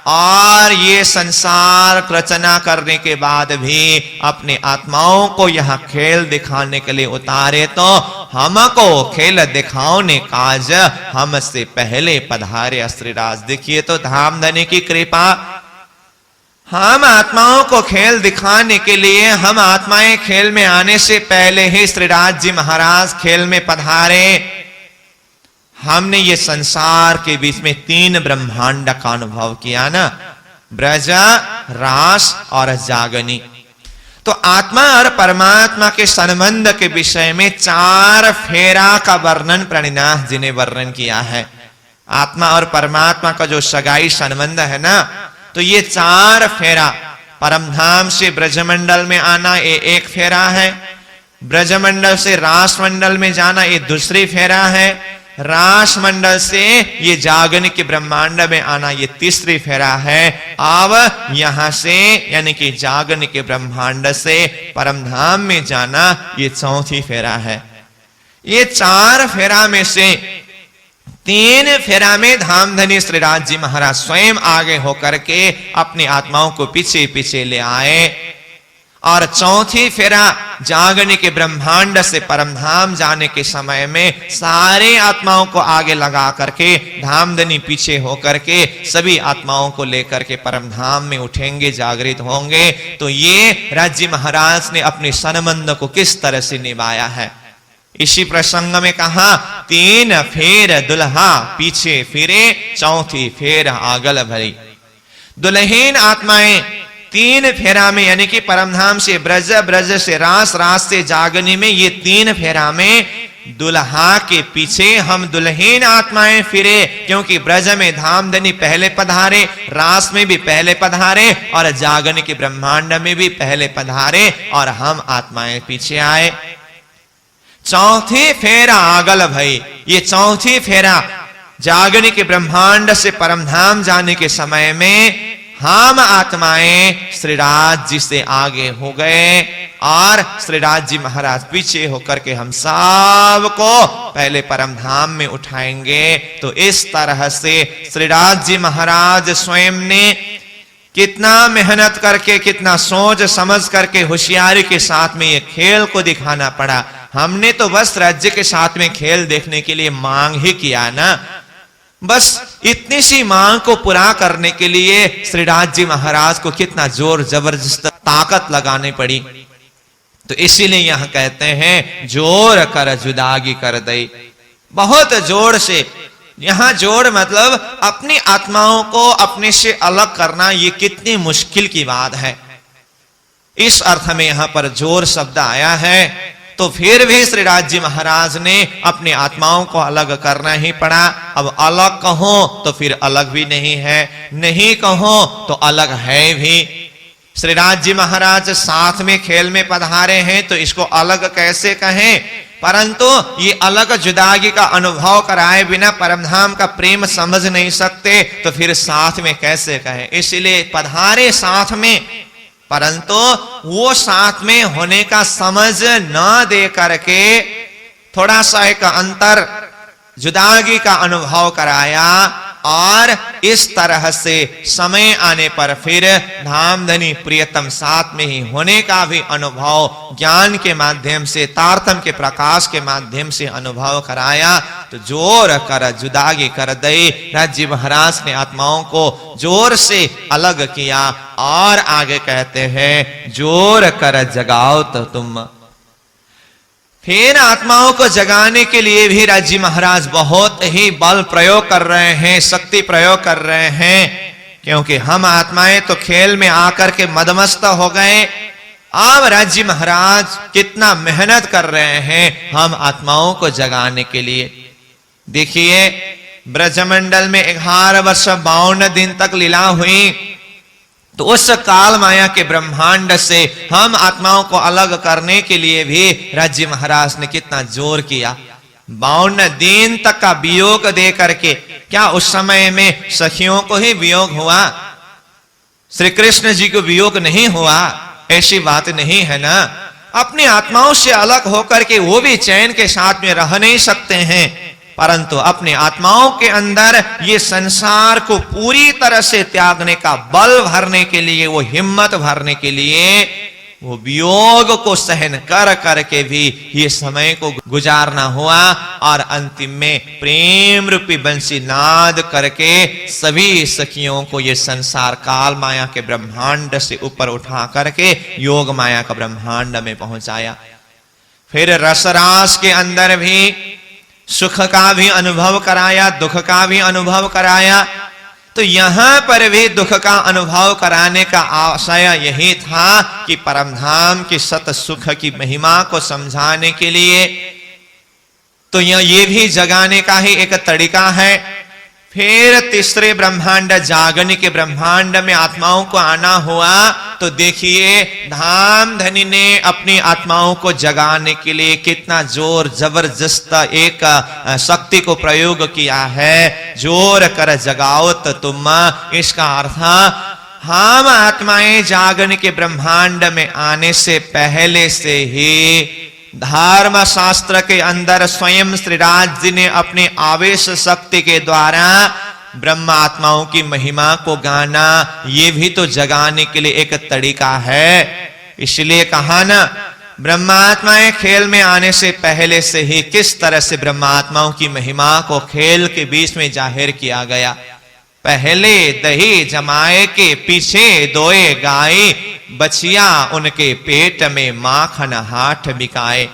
और ये संसार रचना करने के बाद भी अपनी आत्माओं को यह खेल दिखाने के लिए उतारे। तो हमको खेल दिखाने काज हमसे पहले पधारे श्रीराज। देखिए तो धामधनी की कृपा, हम आत्माओं को खेल दिखाने के लिए, हम आत्माएं खेल में आने से पहले ही श्रीराज जी महाराज खेल में पधारे। हमने ये संसार के बीच में 3 ब्रह्मांड का अनुभव किया ना, ब्रज, रास और जागनी। तो आत्मा और परमात्मा के संबंध के विषय में 4 फेरा का वर्णन प्रणिनाथ जी ने वर्णन किया है। आत्मा और परमात्मा का जो सगाई संबंध है ना, तो ये 4 फेरा, परमधाम से ब्रजमंडल में आना ये 1 फेरा है, ब्रजमंडल से रास मंडल में जाना ये दूसरी फेरा है, रास मंडल से ये जागन के ब्रह्मांड में आना ये तीसरी फेरा है। अब यहां से यानी कि जागन के ब्रह्मांड से परमधाम में जाना ये 4थी फेरा है। ये 4 फेरा में से 3 फेरा में धामधनी श्रीराज जी महाराज स्वयं आगे होकर के अपनी आत्माओं को पीछे पीछे ले आए, और 4थी फेरा जागने के ब्रह्मांड से परमधाम जाने के समय में सारे आत्माओं को आगे लगा करके धामधनी पीछे होकर के सभी आत्माओं को लेकर के परमधाम में उठेंगे, जागृत होंगे। तो ये राज्य महाराज ने अपने संबंध को किस तरह से निभाया है, इसी प्रसंग में कहा 3 फेर दुल्हा पीछे फिरे, 4थी फेर आगल भरी। दुल्हीन आत्माएं 3 फेरा में यानी कि परमधाम से ब्रज, ब्रज से रास, रास से जागनी में, ये 3 फेरा में दुल्हा के पीछे हम दुल्हीन आत्माएं फिरे, क्योंकि ब्रज में धामधनी पहले पधारे, रास में भी पहले पधारे और जागनी के ब्रह्मांड में भी पहले पधारे, और हम आत्माएं पीछे आए। 4थी फेरा आगल भई, ये 4थी फेरा जागनी के ब्रह्मांड से परमधाम जाने के समय में हम आत्माएं श्रीराज जी से आगे हो गए और श्रीराज जी महाराज पीछे होकर के हम सब को पहले परम धाम में उठाएंगे। तो इस तरह से श्रीराज जी महाराज स्वयं ने कितना मेहनत करके, कितना सोच समझ करके, होशियारी के साथ में ये खेल को दिखाना पड़ा। हमने तो बस राज्य के साथ में खेल देखने के लिए मांग ही किया ना, बस इतनी सी मांग को पूरा करने के लिए श्रीराज जी महाराज को कितना जोर जबरदस्त ताकत लगानी पड़ी। तो इसीलिए यहां कहते हैं जोर कर जुदागी कर दई, बहुत जोर से। यहां जोर मतलब अपनी आत्माओं को अपने से अलग करना, ये कितनी मुश्किल की बात है। इस अर्थ में यहां पर जोर शब्द आया है। तो फिर भी श्रीराज जी महाराज ने अपनी आत्माओं को अलग करना ही पड़ा। अब अलग कहो तो फिर अलग भी नहीं है, नहीं कहो तो अलग है भी। श्रीराज जी महाराज साथ में खेल में पधारे हैं तो इसको अलग कैसे कहें, परंतु ये अलग जुदागी का अनुभव कराए बिना परमधाम का प्रेम समझ नहीं सकते, तो फिर साथ में कैसे कहें। इसलिए पधारे साथ में, परंतु वो साथ में होने का समझ न दे करके थोड़ा सा एक अंतर जुदागी का अनुभव कराया। और इस तरह से समय आने पर फिर धामधनी प्रियतम साथ में ही होने का भी अनुभव ज्ञान के माध्यम से, तारतम के प्रकाश के माध्यम से अनुभव कराया। तो जोर कर जुदागी कर दई, राज्य महाराज ने आत्माओं को जोर से अलग किया। और आगे कहते हैं जोर कर जगाओ तो तुम। फिर आत्माओं को जगाने के लिए भी राज्य महाराज बहुत ही बल प्रयोग कर रहे हैं, शक्ति प्रयोग कर रहे हैं, क्योंकि हम आत्माएं तो खेल में आकर के मदमस्त हो गए। अब राज्य महाराज कितना मेहनत कर रहे हैं हम आत्माओं को जगाने के लिए। देखिए ब्रजमंडल में 11 वर्ष 52 दिन तक लीला हुई। तो उस काल माया के ब्रह्मांड से हम आत्माओं को अलग करने के लिए भी राज्य महाराज ने कितना जोर किया। 52 दिन तक का वियोग दे करके, क्या उस समय में सखियों को ही वियोग हुआ, श्री कृष्ण जी को वियोग नहीं हुआ? ऐसी बात नहीं है ना। अपनी आत्माओं से अलग होकर के वो भी चैन के साथ में रह नहीं सकते हैं, परंतु अपने आत्माओं के अंदर ये संसार को पूरी तरह से त्यागने का बल भरने के लिए, वो हिम्मत भरने के लिए, वो वियोग को सहन कर करके भी ये समय को गुजारना हुआ। और अंतिम में प्रेम रूपी बंसी नाद करके सभी सखियों को ये संसार काल माया के ब्रह्मांड से ऊपर उठा करके योग माया का ब्रह्मांड में पहुंचाया। फिर रसरास के अंदर भी सुख का भी अनुभव कराया, दुख का भी अनुभव कराया। तो यहां पर भी दुख का अनुभव कराने का आशय यही था कि परमधाम की सत सुख की महिमा को समझाने के लिए। तो ये भी जगाने का ही एक तरीका है। फिर तीसरे ब्रह्मांड जागने के ब्रह्मांड में आत्माओं को आना हुआ। तो देखिए धामधनी ने अपनी आत्माओं को जगाने के लिए कितना जोर जबरदस्त एक शक्ति को प्रयोग किया है। जोर कर जगाओ तो तुम, इसका अर्थ हम आत्माएं जागने के ब्रह्मांड में आने से पहले से ही धर्म शास्त्र के अंदर स्वयं श्रीराज जी ने अपनी आवेश शक्ति के द्वारा ब्रह्म आत्माओं की महिमा को गाना, ये भी तो जगाने के लिए एक तरीका है। इसलिए कहा ना, ब्रह्मात्माएं खेल में आने से पहले से ही किस तरह से ब्रह्मात्माओं की महिमा को खेल के बीच में जाहिर किया गया। पहले दही जमाए के पीछे दोए गाय, बचिया उनके पेट में माखन हाथ बिकाए।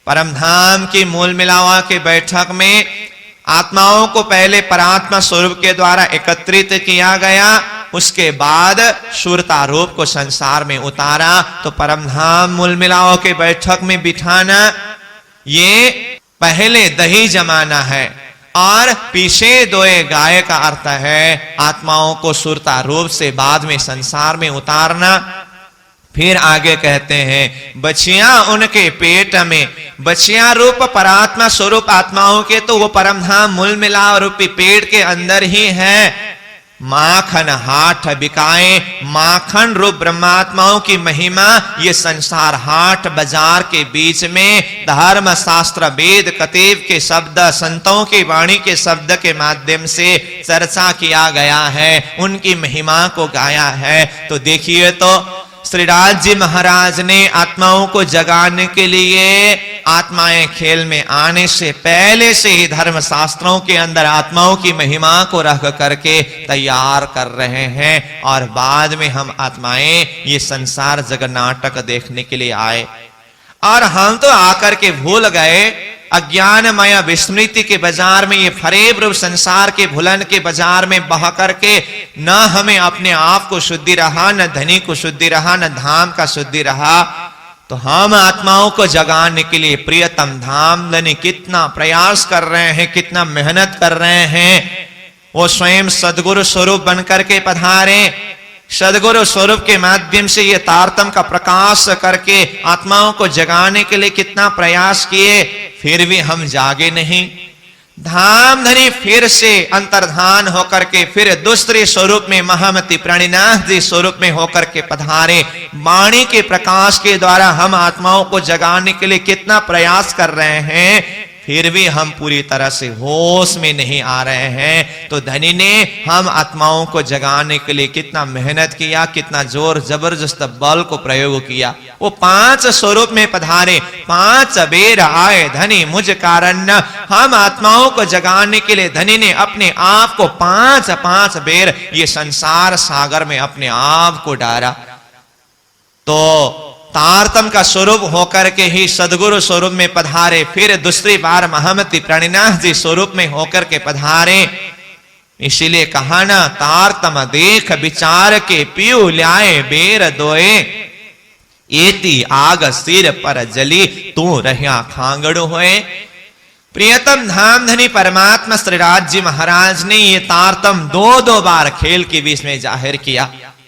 परमधाम की मूल मिलावा के बैठक में आत्माओं को पहले परात्मा स्वरूप के द्वारा एकत्रित किया गया, उसके बाद सुरता रूप को संसार में उतारा। तो परमधाम मूल मिलावा के बैठक में बिठाना, ये पहले दही जमाना है, और पीछे दोए गाय का अर्थ है आत्माओं को सुरता रूप से बाद में संसार में उतारना। फिर आगे कहते हैं बचिया उनके पेट में, बचिया रूप परात्मा स्वरूप आत्माओं के तो वो परमधाम मूल मिलाव रूपी पेट के अंदर ही है। माखन हाट बिकाए। माखन रूप ब्रह्मात्माओं की महिमा ये संसार हाट बाजार के बीच में धर्म शास्त्र वेद कतीब के शब्द संतों की वाणी के शब्द के माध्यम से चर्चा किया गया है, उनकी महिमा को गाया है। तो देखिए तो श्रीराज जी महाराज ने आत्माओं को जगाने के लिए आत्माएं खेल में आने से पहले से ही धर्म शास्त्रों के अंदर आत्माओं की महिमा को रख करके तैयार कर रहे हैं, और बाद में हम आत्माएं ये संसार जगत नाटक देखने के लिए आए। और हम तो आकर के भूल गए, अज्ञानमय विस्मृति के बाजार में, ये फरेब रूप संसार के भुलन के बाजार में बह करके न हमें अपने आप को शुद्धि रहा, न धनी को शुद्धि रहा, न धाम का शुद्धि रहा। तो हम आत्माओं को जगाने के लिए प्रियतम धाम धनी कितना प्रयास कर रहे हैं, कितना मेहनत कर रहे हैं। वो स्वयं सदगुरु स्वरूप बनकर के पधारे, सदगुरु स्वरूप के माध्यम से ये तारतम का प्रकाश करके आत्माओं को जगाने के लिए कितना प्रयास किए, फिर भी हम जागे नहीं। धाम धनी फिर से अंतर्धान होकर के फिर दूसरे स्वरूप में महामती प्रणिनाथ जी स्वरूप में होकर के पधारे। वाणी के प्रकाश के द्वारा हम आत्माओं को जगाने के लिए कितना प्रयास कर रहे हैं, फिर भी हम पूरी तरह से होश में नहीं आ रहे हैं। तो धनी ने हम आत्माओं को जगाने के लिए कितना मेहनत किया, कितना जोर जबरदस्त बल को प्रयोग किया। वो 5 स्वरूप में पधारे, 5 बेर आए धनी मुझ कारण। हम आत्माओं को जगाने के लिए धनी ने अपने आप को 5 बेर ये संसार सागर में अपने आप को डाला। तो तारतम का स्वरूप होकर के ही सदगुरु स्वरूप में पधारे, फिर दूसरी बार महामती प्रणिनाथ जी स्वरूप में होकर के पधारे। इसीलिए कहा ना, तारतम देख विचार के पीऊ ल्याए बेर दोए, एती आग सिर पर जली तू रहिया खांगड़ू होए। प्रियतम धाम धनी परमात्मा श्रीराज जी महाराज ने ये तारतम 2 बार खेल के बीच में जाहिर किया।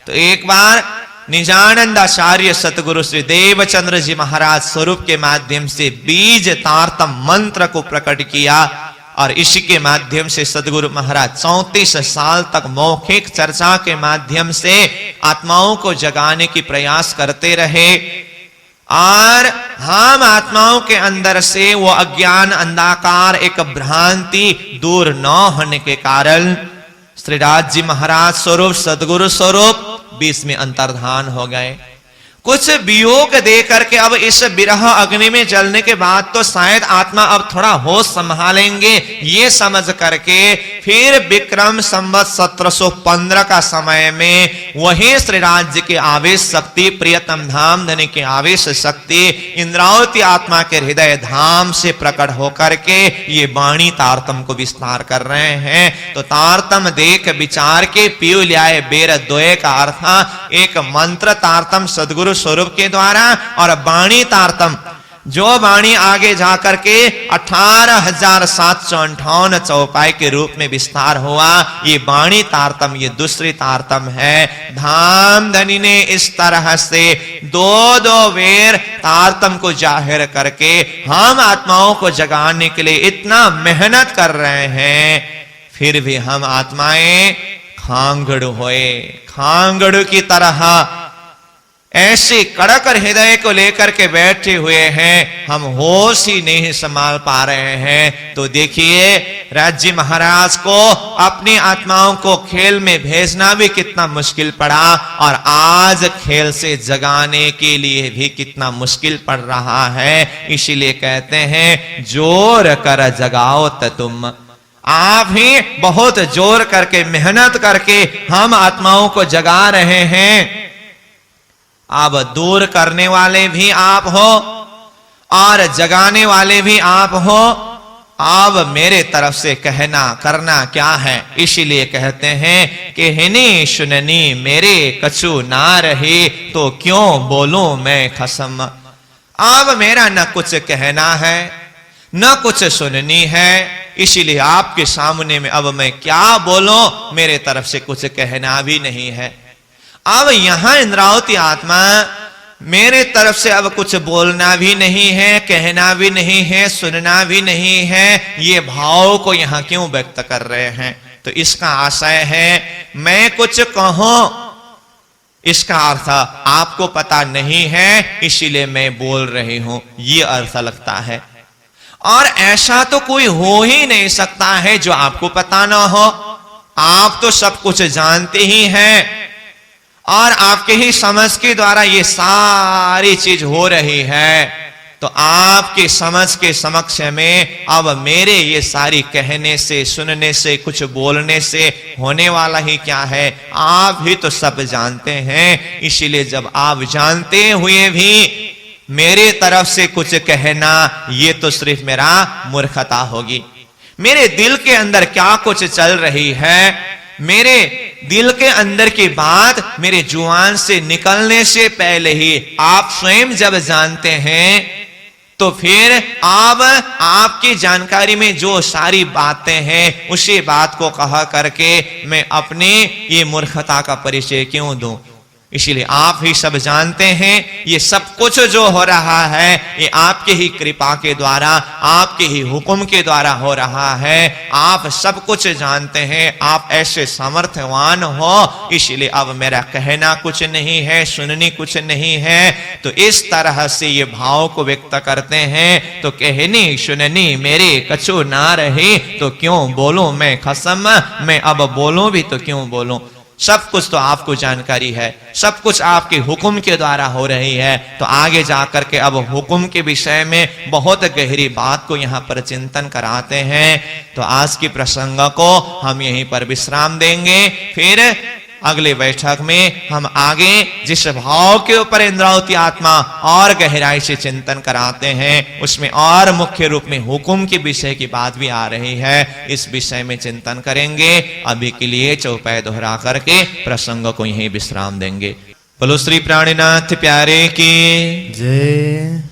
तो एक बार निजानंदाचार्य सतगुरु श्री देवचंद्र जी महाराज स्वरूप के माध्यम से बीज तारतम मंत्र को प्रकट किया, और इसी के माध्यम से सदगुरु महाराज 34 साल तक मौखिक चर्चा के माध्यम से आत्माओं को जगाने की प्रयास करते रहे। और हम आत्माओं के अंदर से वो अज्ञान अंधकार एक भ्रांति दूर न होने के कारण श्रीराज जी महाराज स्वरूप सदगुरु स्वरूप बीच में अंतर्धान हो गए। कुछ वियोग दे करके अब इस विरह अग्नि में जलने के बाद तो शायद आत्मा अब थोड़ा होश संभालेंगे, ये समझ करके फिर विक्रम संवत 1715 का समय में वही श्रीराज जी के आवेश शक्ति, प्रियतम धाम धनी के आवेश शक्ति इंद्रावती आत्मा के हृदय धाम से प्रकट होकर के ये वाणी तारतम को विस्तार कर रहे हैं। तो तारतम देख विचार के पीऊ ल्याए बेर दोए का अर्थ एक मंत्र तारतम सदगुरु स्वरूप के द्वारा, और वाणी तारतम जो वाणी आगे जाकर के 18,758 चौपाई के रूप में विस्तार हुआ। ये वाणी तारतम ये दूसरी तारतम है। धाम धनी ने इस तरह से 2 बेर तारतम को जाहिर करके हम आत्माओं को जगाने के लिए इतना मेहनत कर रहे हैं, फिर भी हम आत्माएं खांगड़ होए, खांगड़ की तरह ऐसे कड़क हृदय को लेकर के बैठे हुए हैं, हम होश ही नहीं संभाल पा रहे हैं। तो देखिए राज्य महाराज को अपनी आत्माओं को खेल में भेजना भी कितना मुश्किल पड़ा, और आज खेल से जगाने के लिए भी कितना मुश्किल पड़ रहा है। इसीलिए कहते हैं जोर कर जगाओ तुम। आप ही बहुत जोर करके मेहनत करके हम आत्माओं को जगा रहे हैं। अब दूर करने वाले भी आप हो और जगाने वाले भी आप हो। अब मेरे तरफ से कहना करना क्या है, इसीलिए कहते हैं कि हिनी सुननी मेरे कछु ना रहे, तो क्यों बोलूं मैं खसम। अब मेरा न कुछ कहना है न कुछ सुननी है, इसीलिए आपके सामने में अब मैं क्या बोलूं, मेरे तरफ से कुछ कहना भी नहीं है। अब यहां इंद्रावती आत्मा मेरे तरफ से अब कुछ बोलना भी नहीं है, कहना भी नहीं है, सुनना भी नहीं है, ये भाव को यहां क्यों व्यक्त कर रहे हैं। तो इसका आशय है मैं कुछ कहूं, इसका अर्थ आपको पता नहीं है इसीलिए मैं बोल रही हूं, ये अर्थ लगता है। और ऐसा तो कोई हो ही नहीं सकता है जो आपको पता ना हो। आप तो सब कुछ जानते ही हैं और आपके ही समझ के द्वारा ये सारी चीज हो रही है। तो आपके समझ के समक्ष में अब मेरे ये सारी कहने से, सुनने से, कुछ बोलने से होने वाला ही क्या है? आप भी तो सब जानते हैं। इसीलिए जब आप जानते हुए भी मेरे तरफ से कुछ कहना, ये तो सिर्फ मेरा मूर्खता होगी। मेरे दिल के अंदर क्या कुछ चल रही है, मेरे दिल के अंदर की बात मेरे जुबान से निकलने से पहले ही आप स्वयं जब जानते हैं, तो फिर अब आपकी जानकारी में जो सारी बातें हैं उसी बात को कहा करके मैं अपनी ये मूर्खता का परिचय क्यों दूं? इसीलिए आप ही सब जानते हैं ये सब कुछ जो हो रहा है ये आपके ही कृपा के द्वारा, आपके ही हुक्म के द्वारा हो रहा है। आप सब कुछ जानते हैं, आप ऐसे सामर्थ्यवान हो। इसीलिए अब मेरा कहना कुछ नहीं है, सुननी कुछ नहीं है। तो इस तरह से ये भाव को व्यक्त करते हैं। तो कहनी सुननी मेरे कछु ना रही, तो क्यों बोलूं मैं खसम, मैं अब बोलूं भी तो क्यों बोलूं? सब कुछ तो आपको जानकारी है, सब कुछ आपके हुक्म के द्वारा हो रही है। तो आगे जाकर के अब हुक्म के विषय में बहुत गहरी बात को यहाँ पर चिंतन कराते हैं। तो आज की प्रसंग को हम यहीं पर विश्राम देंगे। फिर अगले बैठक में हम आगे जिस भाव के ऊपर इंद्रावती आत्मा और गहराई से चिंतन कराते हैं, उसमें और मुख्य रूप में हुक्म के विषय की बात भी आ रही है। इस विषय में चिंतन करेंगे। अभी के लिए चौपाई दोहरा करके प्रसंग को यहीं विश्राम देंगे। बोलो श्री प्राणीनाथ प्यारे की जय।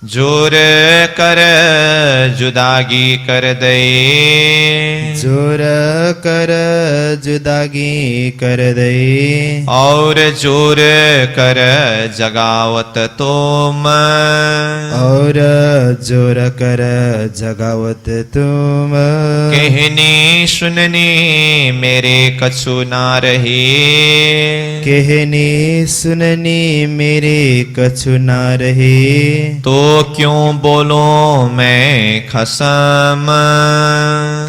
जोर कर जुदागी कर दे, जोर कर जुदागी कर दे, और जोर कर जगावत तुम, और जोर कर जगावत तुम। कहनी सुननी मेरे कछु ना रही, कहनी सुननी मेरे कछु ना रही। तो क्यों बोलूं मैं खसम,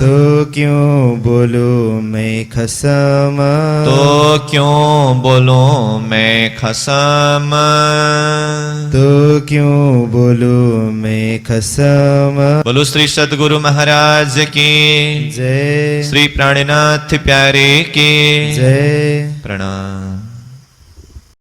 तो क्यों बोलूं मैं खसम, तो क्यों बोलूं मैं खसम, तो क्यों बोलूं मैं खसम। बोलो श्री सद्गुरु महाराज की जय। श्री प्राणीनाथ प्यारे की जय। प्रणाम।